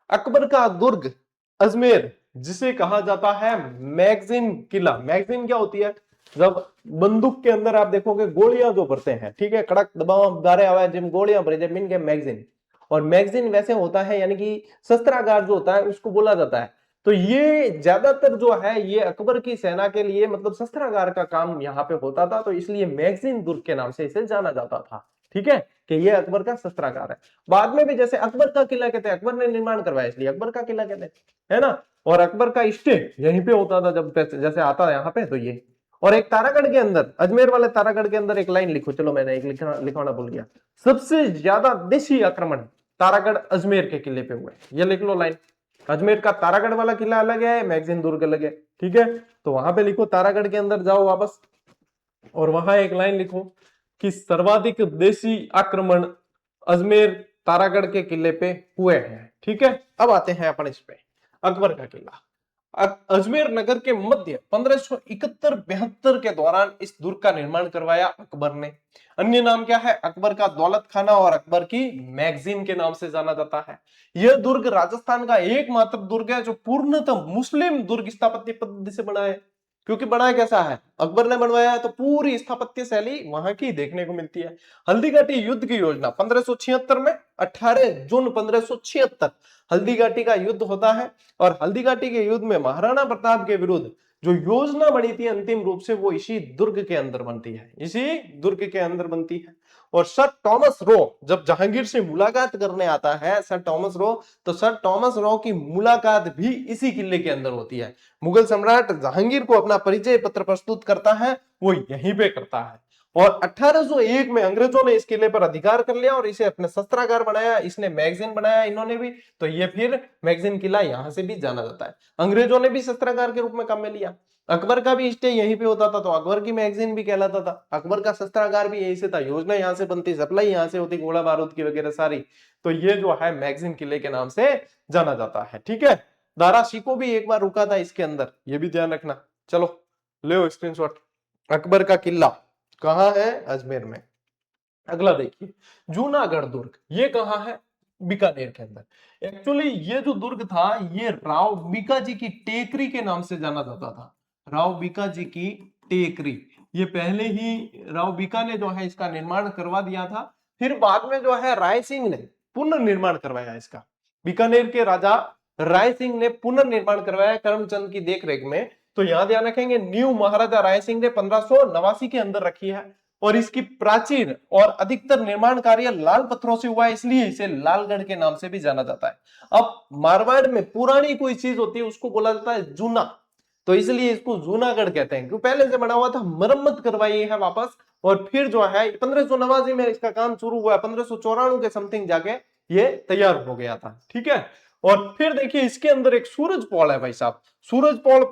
अकबर का दुर्ग अजमेर, जिसे कहा जाता है मैगजीन किला। मैगजीन क्या होती है? जब बंदूक के अंदर आप देखोगे गोलियां जो भरते हैं, ठीक है, कड़क दबाव गारे आवाज जिम गोलियां भरे जब इनके मैगजीन, और मैगजीन वैसे होता है यानी कि शस्त्रागार जो होता है उसको बोला जाता है। तो ये ज्यादातर जो है ये अकबर की सेना के लिए मतलब शस्त्रागार का काम यहाँ पे होता था, तो इसलिए मैगजीन दुर्ग के नाम से इसे जाना जाता था। ठीक है, कि ये अकबर का शस्त्रागार है। बाद में भी जैसे अकबर का किला कहते हैं, अकबर ने निर्माण करवाया इसलिए अकबर का किला कहते हैं, है ना। और अकबर का स्टे यहीं पे होता था, जब जैसे आता है यहाँ पे तो ये। और एक तारागढ़ के अंदर, अजमेर वाले तारागढ़ के अंदर एक लाइन लिखो, चलो मैंने एक लिखवाना भूल गया, सबसे ज्यादा देशी आक्रमण तारागढ़ अजमेर के किले पे हुए, ये लिख लो लाइन। अजमेर का तारागढ़ वाला किला अलग है, मैगजीन दुर्ग अलग है। ठीक है, तो वहां पे लिखो तारागढ़ के अंदर जाओ वापस और वहां एक लाइन लिखो कि सर्वाधिक देशी आक्रमण अजमेर तारागढ़ के किले पे हुए हैं। ठीक है, अब आते हैं अपन इस पे अकबर का किला। अजमेर नगर के मध्य 1571-72 के दौरान इस दुर्ग का निर्माण करवाया अकबर ने। अन्य नाम क्या है? अकबर का दौलत खाना और अकबर की मैगजीन के नाम से जाना जाता है। यह दुर्ग राजस्थान का एकमात्र दुर्ग है जो पूर्णतः मुस्लिम दुर्ग स्थापत्य पद्धति से बना है। क्योंकि बनाया कैसा है? अकबर ने बनवाया है, तो पूरी स्थापत्य शैली वहां की देखने को मिलती है। हल्दीघाटी युद्ध की योजना 1576 में, 18 जून 1576 हल्दीघाटी का युद्ध होता है और हल्दीघाटी के युद्ध में महाराणा प्रताप के विरुद्ध जो योजना बनी थी अंतिम रूप से वो इसी दुर्ग के अंदर बनती है, इसी दुर्ग के अंदर बनती है। और सर टॉमस रो जब जहांगीर से मुलाकात करने आता है, सर टॉमस रो, तो सर टॉमस रो की मुलाकात भी इसी किले के अंदर होती है। मुगल सम्राट जहांगीर को अपना परिचय पत्र प्रस्तुत करता है वो यहीं पे करता है। और 1801 में अंग्रेजों ने इस किले पर अधिकार कर लिया और इसे अपने शस्त्रागार बनाया, इसने मैगजीन बनाया इन्होंने भी, तो ये फिर मैगजीन किला यहां से भी जाना जाता है। अंग्रेजों ने भी शस्त्रागार के रूप में काम में लिया। अकबर का भी स्टे यहीं पे होता था तो अकबर की मैगजीन भी कहलाता था। अकबर का शस्त्रागार भी यहीं से था, योजना यहां से बनती, सप्लाई यहां से होती, गोला बारूद की वगैरह सारी। तो ये जो है मैगजीन किले के नाम से जाना जाता है। ठीक है, दारा शिकोह भी एक बार रुका था इसके अंदर, ये भी ध्यान रखना। चलो ले स्क्रीनशॉट। अकबर का किला कहाँ है? अजमेर में। अगला देखिए जूनागढ़ दुर्ग, ये कहाँ है? बीकानेर के अंदर। एक्चुअली ये जो दुर्ग था ये राव बीका जी की टेकरी के नाम से जाना जाता था। राव बीका जी की टेकरी, ये पहले ही राव बीका ने जो है इसका निर्माण करवा दिया था, फिर बाद में जो है राय सिंह ने पुनर्निर्माण करवाया इसका। बीकानेर के राजा राय सिंह ने पुनर्निर्माण करवाया करमचंद की देखरेख में। तो यहां ध्यान रखेंगे न्यू महाराजा राय सिंह ने 1589 के अंदर रखी है और इसकी प्राचीन और अधिकतर निर्माण कार्य लाल पत्थरों से हुआ है, इसलिए इसे लालगढ़ के नाम से भी जाना जाता है। अब मारवाड़ में पुरानी कोई चीज होती है उसको बोला जाता है जूना, तो इसलिए इसको जूनागढ़ कहते हैं, क्योंकि पहले से बना हुआ था, मरम्मत करवाई है वापस और फिर जो है 1589 में इसका काम शुरू हुआ, 1594 के समथिंग जाके ये तैयार हो गया था। ठीक है, और फिर देखिए इसके अंदर एक सूरज पॉल है भाई साहब। सूरज पॉल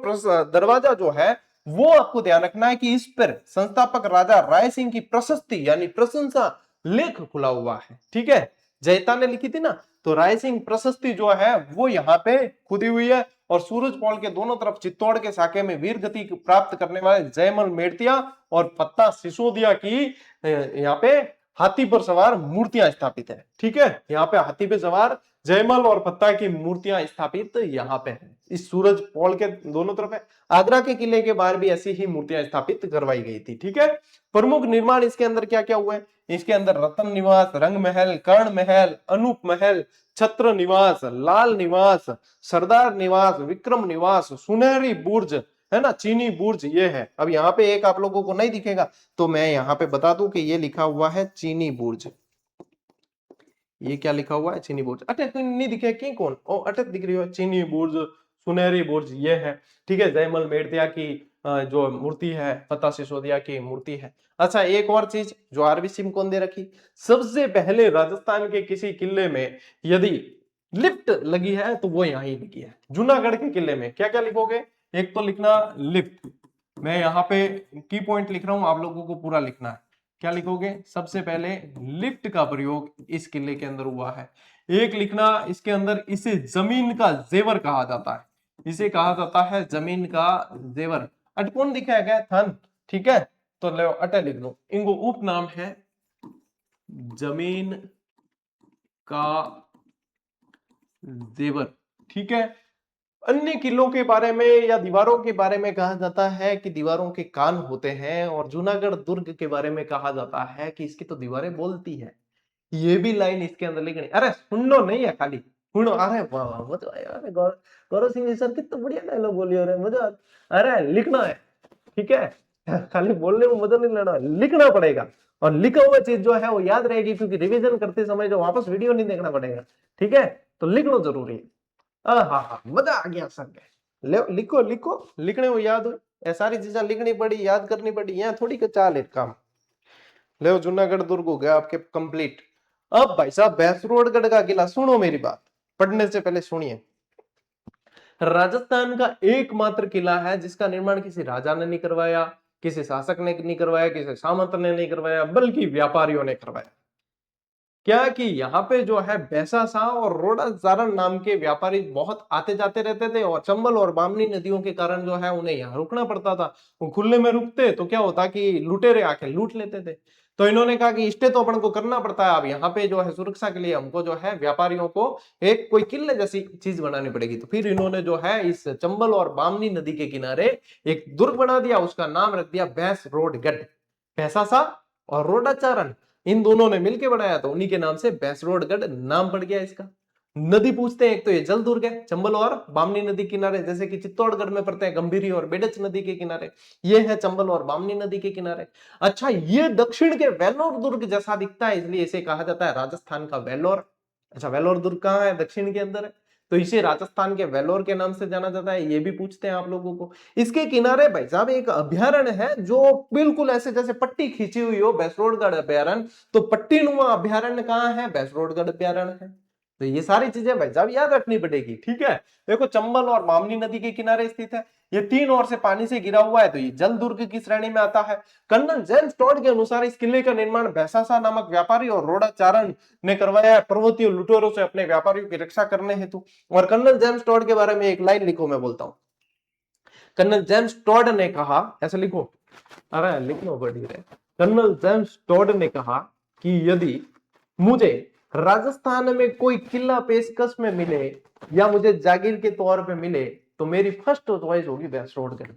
दरवाजा जो है वो आपको ध्यान रखना है कि इस पर संस्थापक राजा राय सिंह की प्रशस्ति यानी प्रशंसा लेख खुला हुआ है। ठीक है, जयता ने लिखी थी ना, तो राय सिंह प्रशस्ति जो है वो यहाँ पे खुदी हुई है। और सूरज पॉल के दोनों तरफ चित्तौड़ के शाखे में वीर गति प्राप्त करने वाले जयमल मेड़तिया और पत्ता सिसोदिया की यहाँ पे हाथी पर सवार मूर्तियां स्थापित है। ठीक है, यहाँ पे हाथी पे सवार जयमल और फत्ता की मूर्तियां स्थापित यहाँ पे है, इस सूरज पोल के दोनों तरफ है। आगरा के किले के बाहर भी ऐसी ही मूर्तियां स्थापित करवाई गई थी। ठीक है, प्रमुख निर्माण इसके अंदर क्या क्या हुए, इसके अंदर रतन निवास, रंग महल, कर्ण महल, अनूप महल, छत्र निवास, लाल निवास, सरदार निवास, विक्रम निवास, सुनहरी बुर्ज, है ना, चीनी बुर्ज, ये है। अब यहाँ पे एक आप लोगों को नहीं दिखेगा तो मैं यहाँ पे बता दूं कि ये लिखा हुआ है चीनी बुर्ज। ये क्या लिखा हुआ है, चीनी बुर्ज। अटक नहीं दिखे की कौन, ओ अटक दिख रही हो, चीनी बुर्ज, सुनहरी बुर्ज, ये है। ठीक है, जयमल मेड़तिया की जो मूर्ति है, फतेह सिसोदिया की मूर्ति है। अच्छा, एक और चीज जो आरबीसी में कौन दे रखी, सबसे पहले राजस्थान के किसी किले में यदि लिफ्ट लगी है तो वो यहाँ ही लगी है, जूनागढ़ के किले में। क्या क्या लिखोगे, एक तो लिखना लिफ्ट, मैं यहाँ पे की पॉइंट लिख रहा हूं, आप लोगों को पूरा लिखना है। क्या लिखोगे, सबसे पहले लिफ्ट का प्रयोग इस किले के अंदर हुआ है। एक लिखना इसके अंदर, इसे जमीन का जेवर कहा जाता है, इसे कहा जाता है जमीन का जेवर। अटकौन दिखाया गया थन, ठीक है, तो लो अटे लिख लो, इनको उप नाम है जमीन का जेवर। ठीक है, अन्य किलों के बारे में या दीवारों के बारे में कहा जाता है कि दीवारों के कान होते हैं, और जूनागढ़ दुर्ग के बारे में कहा जाता है कि इसकी तो दीवारें बोलती है। ये भी लाइन इसके अंदर लिखनी, अरे सुनना नहीं है खाली सुनो, अरे वाह वाह मजा आया, अरे गौरव सिंह सर कितना बढ़िया डायलॉग बोलिए, अरे मजा, अरे लिखना है, ठीक है, खाली बोलने में मजा नहीं लेना, लिखना पड़ेगा। और लिखा हुआ चीज जो है वो याद रहेगी, क्योंकि रिवीजन करते समय जो वापस वीडियो नहीं देखना पड़ेगा। ठीक है, तो लिख लो जरूरी है। हाँ हाँ, मजा आ गया सर के, ले लिखो लिखो, लिखने को याद हो, ये सारी चीजें लिखनी पड़ी, याद करनी पड़ी, यहाँ थोड़ी का चाल है काम। ले जूनागढ़ दुर्ग हो गया आपके कंप्लीट। अब भाई साहब भैंसरोडगढ़ का किला, सुनो मेरी बात, पढ़ने से पहले सुनिए। राजस्थान का एकमात्र किला है जिसका निर्माण किसी राजा ने नहीं करवाया, किसी शासक ने नहीं करवाया, किसी सामंत ने नहीं करवाया, बल्कि व्यापारियों ने करवाया। क्या कि यहाँ पे जो है बैसा शाह और रोड़ा चारण नाम के व्यापारी बहुत आते जाते रहते थे, और चंबल और बामनी नदियों के कारण जो है उन्हें यहाँ रुकना पड़ता था। वो खुले में रुकते तो क्या होता कि लुटेरे आके लूट लेते थे। तो इन्होंने कहा कि इष्टे तो अपन को करना पड़ता है, अब यहाँ पे जो है सुरक्षा के लिए हमको जो है व्यापारियों को एक कोई किले जैसी चीज बनानी पड़ेगी। तो फिर इन्होंने जो है इस चंबल और बामनी नदी के किनारे एक दुर्ग बना दिया, उसका नाम रख दिया भैंसरोडगढ़। भैंसा शाह और रोडाचारण इन दोनों ने मिलकर बनाया, तो उन्हीं के नाम से भैंसरोडगढ़ नाम पड़ गया इसका। नदी पूछते हैं, एक तो ये जल दुर्ग है चंबल और बामनी नदी किनारे, जैसे कि चित्तौड़गढ़ में पड़ते हैं गंभीरी और बेडच नदी के किनारे, ये है चंबल और बामनी नदी के किनारे। अच्छा, ये दक्षिण के वेल्लोर दुर्ग जैसा दिखता है, इसलिए इसे कहा जाता है राजस्थान का वेल्लोर। अच्छा, वेल्लोर दुर्ग कहाँ है, दक्षिण के अंदर है, तो इसे राजस्थान के वेल्लोर के नाम से जाना जाता है, ये भी पूछते हैं आप लोगों को। इसके किनारे भाई साहब एक अभ्यारण्य है जो बिल्कुल ऐसे जैसे पट्टी खींची हुई हो, भैंसरोडगढ़ अभ्यारण्य। तो पट्टी नुमा अभ्यारण्य कहाँ है, भैंसरोडगढ़ अभ्यारण्य है। तो ये सारी चीजें भाई साहब याद रखनी पड़ेगी। ठीक है, देखो चंबल और बामनी नदी के किनारे स्थित है, ये तीन ओर से पानी से घिरा हुआ है, तो ये जल दुर्ग की श्रेणी में आता है। कर्नल जेम्स टॉड के अनुसार इस किले का निर्माण भैंसासा नामक व्यापारी और रोडाचारण ने करवाया है, पर्वतीय लुटेरों से अपने व्यापारियों की रक्षा करने हेतु। और कर्नल जेम्स टॉड के बारे में एक लाइन लिखो, मैं बोलता हूं। कर्नल जेम्स टॉड ने कहा, ऐसे लिखो, अरे लिखना पड़ी रहे। कर्नल जेम्स टॉड ने कहा कि यदि मुझे राजस्थान में कोई किला पेशकश में मिले या मुझे जागीर के तौर पे मिले, तो मेरी फर्स्ट चॉइस होगी भैंसरोडगढ़,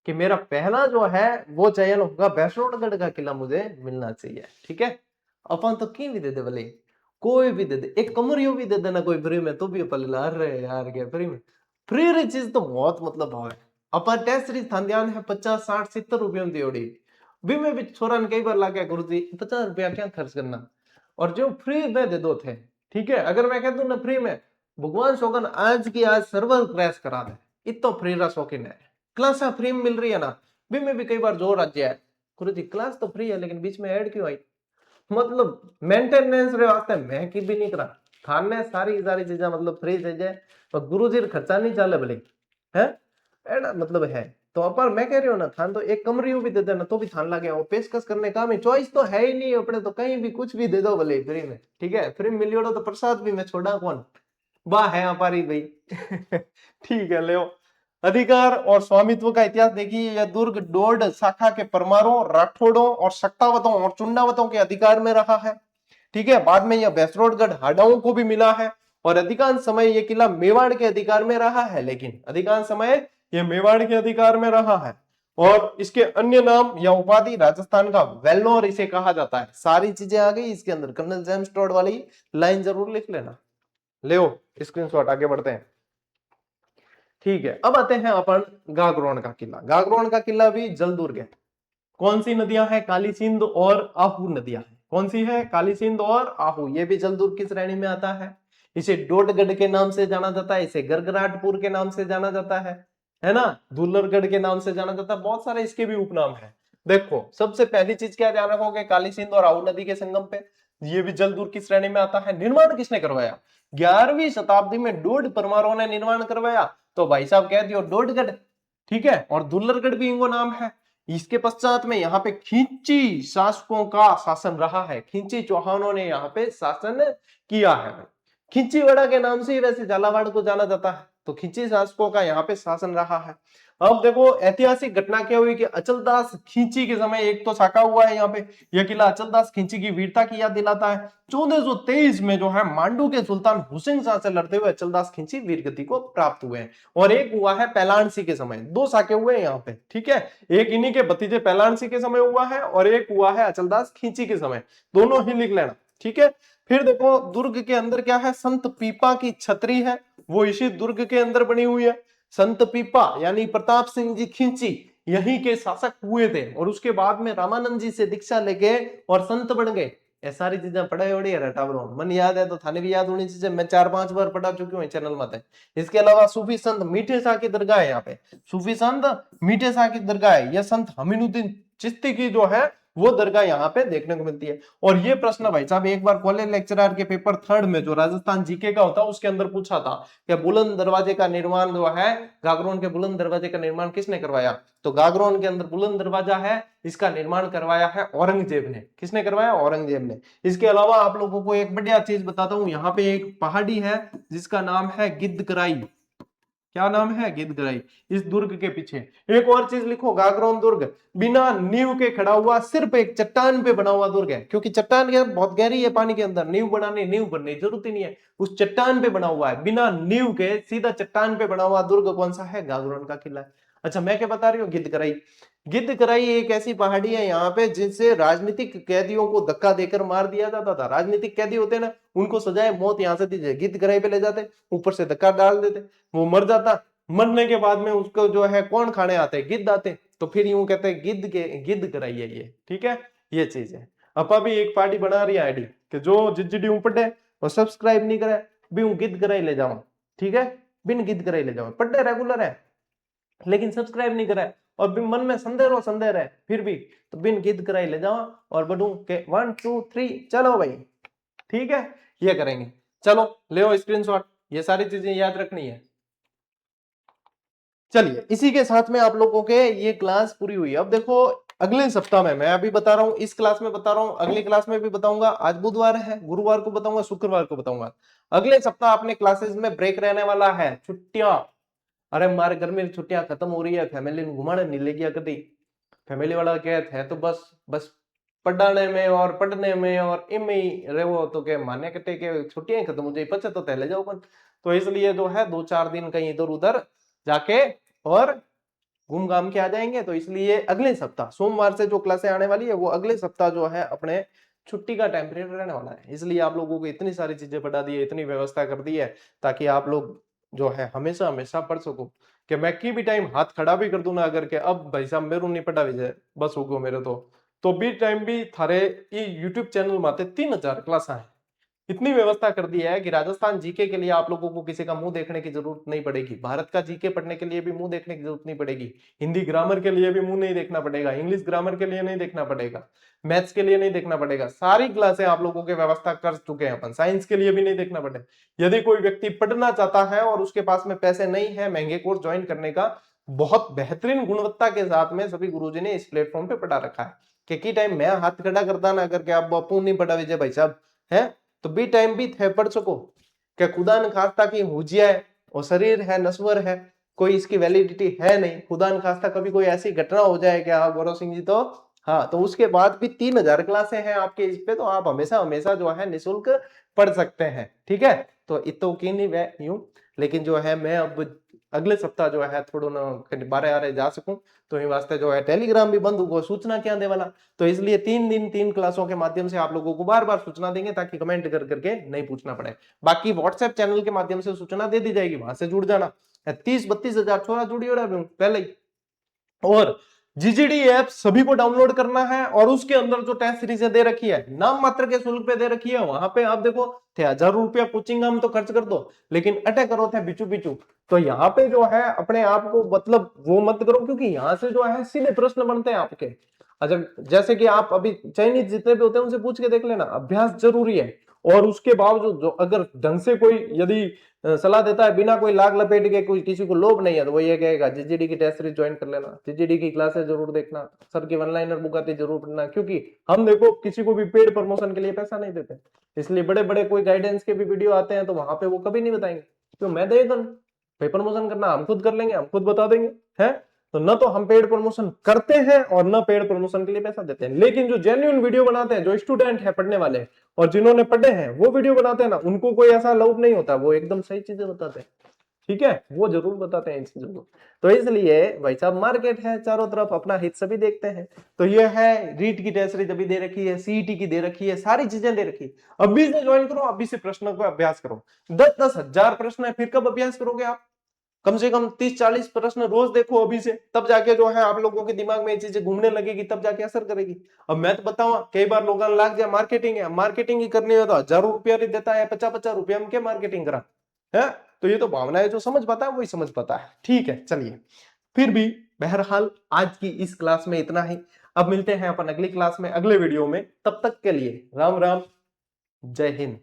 कि मेरा पहला जो है वो चयन होगा भैंसरोडगढ़ का किला मुझे मिलना चाहिए। ठीक है, अपन तो की भी दे दे भले, कोई भी दे दे, एक कमरियो भी दे देना कोई फ्री में, तो भी अपन ला रहे यार, क्या फ्री में, फ्री चीज तो बहुत मतलब भाव है। अपन टेस्ट सीरीज थान ध्यान है 50 60 70 रुपये में दियोड़ी भी, मैं भी छोरा ने कई बार ला के गुरु जी 50 रुपया क्या खर्च करना, और जो फ्री में दे दो थे। ठीक है, अगर मैं कह दूं ना फ्री में, भगवान शोगन आज की आज सर्वर क्रैश करा दे, इतना फ्री रा शौकीन है। क्लास फ्री में मिल रही है ना, भी में भी कई बार जोर आ जाए, गुरु जी क्लास तो फ्री है लेकिन बीच में ऐड क्यों आई, मतलब मेंटेनेंस रे वास्ते मैं की भी नहीं करा, थाने सारी सारी चीजें मतलब फ्री दे जाए, पर गुरु जी खर्चा नहीं चाले भले है, एड़ा मतलब है। तो अपन मैं कह रही हूँ ना, थान तो एक कमरियों भी दे देना तो भी थान लगे, वो पेशकश करने का में चॉइस तो है ही नहीं अपने, तो कहीं भी कुछ भी दे दो भले फ्री में। ठीक है, फ्री में मिलियो तो प्रसाद भी मैं छोड़ा कौन, वाह है हमारी भाई। ठीक है, ले अधिकार और स्वामित्व का इतिहास देखिए, यह दुर्ग डोड शाखा के परमारों, राठौड़ों और सक्तावतों और चुंडावतों के अधिकार में रहा है। ठीक है, बाद में यह भैंसरोडगढ़ हाडाओं को भी मिला है, और अधिकांश समय ये किला मेवाड़ के अधिकार में रहा है, लेकिन अधिकांश समय ये मेवाड़ के अधिकार में रहा है। और इसके अन्य नाम या उपाधि, राजस्थान का वेल्लोर इसे कहा जाता है। सारी चीजें आ गई इसके अंदर, कर्नल जेम्स टॉड वाली लाइन जरूर लिख लेना। ले स्क्रीनशॉट, आगे बढ़ते हैं। ठीक है, अब आते हैं अपन गागरोन का किला। गागरोन का किला भी जल दुर्ग है। कौन सी नदियां हैं? काली सिंध और आहू नदियां हैं। कौन सी है? काली सिंध और आहू। ये भी जल दुर्ग की श्रेणी में आता है। इसे डोडगढ़ के नाम से जाना जाता है, इसे गरगराटपुर के नाम से जाना जाता है ना, दुल्लरगढ़ के नाम से जाना जाता है, बहुत सारे इसके भी उपनाम है। देखो, सबसे पहली चीज क्या ध्यान रखोगे, काली सिंध और आहू नदी के संगम पे ये भी जल दुर्ग की श्रेणी में आता है। निर्माण किसने करवाया? 11वीं शताब्दी में डोड परमारों ने निर्माण करवाया। तो भाई साहब कह दियो डोडगढ़, ठीक है, और दुल्लरगढ़ भी इनको नाम है। इसके पश्चात में यहाँ पे खिंची शासकों का शासन रहा है। खिंची चौहानों ने यहाँ पे शासन किया है। खिंचीवाड़ा के नाम से ही वैसे झालावाड़ को जाना जाता है। तो खिंची शासकों का यहाँ पे शासन रहा है। अब देखो, ऐतिहासिक घटना क्या हुई कि अचलदास खिंची के समय एक तो साका हुआ है यहाँ पे। यह किला अचलदास खिंची की वीरता की याद दिलाता है। 1423 में जो है मांडू के सुल्तान हुसैन शाह से लड़ते हुए अचलदास खिंची वीरगति को प्राप्त हुए हैं। और एक हुआ है पैलानसी के समय। 2 साके हुए हैं यहाँ पे, ठीक है। एक इन्हीं के भतीजे पैलानसी के समय हुआ है और एक हुआ है अचलदास खिंची के समय। दोनों ही लिख लेना, ठीक है। फिर देखो, दुर्ग के अंदर क्या है? संत पीपा की छतरी है, वो इसी दुर्ग के अंदर बनी हुई है। संत पीपा यानी प्रताप सिंह जी खिंची यहीं के शासक हुए थे और उसके बाद में रामानंद जी से दीक्षा लेके और संत बन गए। ये सारी चीजें पढ़ाई होड़ी है टावरों, मन याद है तो थाने भी याद होनी चाहिए। मैं 4-5 बार पढ़ा चुकी हूँ चैनल में। इसके अलावा सूफी संत मीठे शाह की दरगाह है यहाँ पे। सूफी संत मीठे शाह की दरगाह है। यह संत हमीनुद्दीन चिश्ती की जो है वो दरगाह यहाँ पे देखने को मिलती है। और ये प्रश्न भाई साहब एक बार कॉलेज लेक्चरर के पेपर 3rd में जो राजस्थान जीके का होता है उसके अंदर पूछा था कि बुलंद दरवाजे का निर्माण जो है, गागरोन के बुलंद दरवाजे का निर्माण किसने करवाया? तो गागरोन के अंदर बुलंद दरवाजा है, इसका निर्माण करवाया है औरंगजेब ने। किसने करवाया? औरंगजेब ने। इसके अलावा आप लोगों को एक बढ़िया चीज बताता हूं, यहाँ पे एक पहाड़ी है जिसका नाम है गिद्धकराई। क्या नाम है? गिद्धकराई। इस दुर्ग के पीछे एक और चीज लिखो, गागरोन दुर्ग बिना नींव के खड़ा हुआ, सिर्फ एक चट्टान पे बना हुआ दुर्ग है। क्योंकि चट्टान के बहुत गहरी है पानी के अंदर, नींव बनने की जरूरत ही नहीं है। उस चट्टान पे बना हुआ है, बिना नींव के सीधा चट्टान पे बना हुआ दुर्ग कौन सा है? गागरोन का किला है। अच्छा, मैं क्या बता रही हूँ? गिद्धकराई। गिद्धकराई एक ऐसी पहाड़ी है यहाँ पे जिससे राजनीतिक कैदियों को धक्का देकर मार दिया जाता था। राजनीतिक कैदी होते ना, उनको सजाए मौत यहाँ से दी, गिद्धकराई पे ले जाते, ऊपर से धक्का डाल देते, वो मर जाता। मरने के बाद में उसको जो है कौन खाने आते? गिद्ध आते। तो फिर यूं कहते हैं गिद्ध के गिद्ध कराइए ये, ठीक है। ये चीज है। अपा भी एक पार्टी बना रही है आईडी कि जो जिज्जडी ऊपर और सब्सक्राइब नहीं करे भी हूं गिद्ध कराई ले जाऊं, ठीक है। बिन गिद्ध कराई ले जाऊं, पढ़े रेगुलर है लेकिन सब्सक्राइब नहीं करा और मन में संदेह रहे फिर भी, तो बिन गिद्ध कराई ले जाओ और बढ़ू के 1 2 3 चलो भाई, ठीक है। ये करेंगे। चलो ले स्क्रीनशॉट, ये सारी चीजें याद रखनी है। चलिए, इसी के साथ में आप लोगों के ये क्लास पूरी हुई। अब देखो, अगले सप्ताह में मैं अभी बता रहा हूं, इस क्लास में बता रहा हूं, अगली क्लास में भी बताऊंगा। आज बुधवार है, गुरुवार को बताऊंगा, शुक्रवार को बताऊंगा। अगले सप्ताह अपने क्लासेस में ब्रेक रहने वाला है, छुट्टियां। अरे हमारे घर में छुट्टियां खत्म हो रही है, फैमिली ने घुमाने नहीं ले गया कभी। फैमिली वाला कहते हैं तो बस बस पढ़ाने में और पढ़ने में और इनमें ही रहो, तो के माने कहते के छुट्टियां खत्म हो जाए पचे तो तहले जाओ अपन। तो इसलिए जो है 2-4 दिन कहीं इधर उधर जाके और घूम घाम के आ जाएंगे। तो इसलिए अगले सप्ताह सोमवार से जो क्लासें आने वाली है वो अगले सप्ताह जो है अपने छुट्टी का टाइम पीरियड रहने वाला है। इसलिए आप लोगों को इतनी सारी चीजें पढ़ा दी है, इतनी व्यवस्था कर दी है ताकि आप लोग जो है हमेशा हमेशा पढ़ सको। कि मैं की भी टाइम हाथ खड़ा भी कर दूं ना अगर के अब भाई साहब मेरू नहीं पढ़ा विजय बस हो गयो मेरे तो भी टाइम भी थारे यूट्यूब चैनल माते 3000 क्लास है। इतनी व्यवस्था कर दी है कि राजस्थान जीके के लिए आप लोगों को किसी का मुंह देखने की जरूरत नहीं पड़ेगी। भारत का जीके पढ़ने के लिए भी मुंह देखने की जरूरत नहीं पड़ेगी। हिंदी ग्रामर के लिए भी मुंह नहीं देखना पड़ेगा। इंग्लिश ग्रामर के लिए नहीं देखना पड़ेगा। मैथ्स के लिए नहीं देखना पड़ेगा। सारी क्लासें आप लोगों की व्यवस्था कर चुके हैं अपन। साइंस के लिए भी नहीं देखना पड़ेगा। यदि कोई व्यक्ति पढ़ना चाहता है और उसके पास में पैसे नहीं है महंगे कोर्स ज्वाइन करने का, बहुत बेहतरीन गुणवत्ता के साथ में सभी गुरुजी ने इस प्लेटफॉर्म पे पढ़ा रखा है। कि टाइम मैं हाथ खड़ा करता ना करके आप बापू नहीं पढ़ा विजय भाई साहब है, तो बी टाइम भी थे पढ़ सको। क्या खुदा न खास्ता की हुजिया है और शरीर है नश्वर है, कोई इसकी वैलिडिटी है नहीं। खुदा न खास्ता कभी कोई ऐसी घटना हो जाए कि हाँ गौरव सिंह जी तो हाँ, तो उसके बाद भी 3000 क्लासें हैं आपके इस पे, तो आप हमेशा हमेशा जो है निःशुल्क पढ़ सकते हैं, ठीक है। तो इतो की नहीं वे यूं, लेकिन जो है मैं अब अगले सप्ताह जो है थोड़ा ना बारे आ रहे जा सकूं, तो इन वास्ते जो है टेलीग्राम भी बंद होगा, सूचना क्या दे वाला, तो इसलिए 3 दिन 3 क्लासों के माध्यम से आप लोगों को बार बार सूचना देंगे, ताकि कमेंट कर करके नहीं पूछना पड़े। बाकी व्हाट्सएप चैनल के माध्यम से सूचना दे दी जाएगी, वहां से जुड़ जाना। 30-32 हजार छोरा जुड़ी हो रहा पहले ही। और जीजीडी ऐप सभी को डाउनलोड करना है, और उसके अंदर जो टेस्ट सीरीज दे रखी है नाम मात्र के शुल्क पे दे रखी है, वहां पे आप देखो थे 1000 रुपया कोचिंग हम तो खर्च कर दो, लेकिन अटैक करो थे बिचू बिचू। तो यहाँ पे जो है अपने आप को मतलब वो मत करो, क्योंकि यहाँ से जो है सीधे प्रश्न बनते हैं आपके। अच्छा, जैसे कि आप अभी चयनित जितने भी होते हैं उनसे पूछ के देख लेना, अभ्यास जरूरी है। और उसके बावजूद जो अगर ढंग से कोई यदि सलाह देता है बिना कोई लाग लपेट के, कोई किसी को लोभ नहीं है, तो वो ये कहेगा जीजीडी की टेस्ट सीरीज ज्वाइन कर लेना, जीजीडी की क्लासेस जरूर देखना, सर की वन लाइनर बुक आती जरूर पढ़ना, क्योंकि हम देखो किसी को भी पेड प्रमोशन के लिए पैसा नहीं देते, इसलिए बड़े बड़े कोई गाइडेंस के भी वीडियो आते हैं तो वहां पे वो कभी नहीं बताएंगे, तो मैं देगा भाई प्रमोशन करना हम खुद कर लेंगे, हम खुद बता देंगे है। तो न तो हम पेड प्रमोशन करते हैं और न पेड प्रमोशन के लिए पैसा देते हैं, लेकिन जो जेन्युइन वीडियो बनाते हैं, जो स्टूडेंट है पढ़ने वाले और जिन्होंने पढ़े हैं वो वीडियो बनाते हैं ना, उनको कोई ऐसा लोभ नहीं होता, वो एकदम सही चीजें बताते हैं, ठीक है, वो जरूर बताते हैं इन चीजों को। तो इसलिए भाई साहब मार्केट है चारों तरफ, अपना हित सभी देखते हैं। तो ये है रीट की टेस्ट सीरीज अभी दे रखी है, सीईटी की दे रखी है, सारी चीजें दे रखी है। अभी से ज्वाइन करो, अभी से प्रश्नों को अभ्यास करो। 10-10 हजार प्रश्न है, फिर कब अभ्यास करोगे आप? कम से कम 30-40 प्रश्न रोज देखो अभी से, तब जाके जो है आप लोगों के दिमाग में ये चीजें घूमने लगेगी, तब जाके असर करेगी। अब मैं तो बताऊं, कई बार लोग लाग जाए मार्केटिंग है, मार्केटिंग ही करनी है तो हजारों रुपया नहीं देता है, 50-50 रुपया में क्या मार्केटिंग करा है। तो ये तो भावना है, जो समझ पाता है वही समझ पाता है, ठीक है। चलिए, फिर भी बहरहाल आज की इस क्लास में इतना ही। अब मिलते हैं अपन अगली क्लास में अगले वीडियो में, तब तक के लिए राम राम, जय हिंद।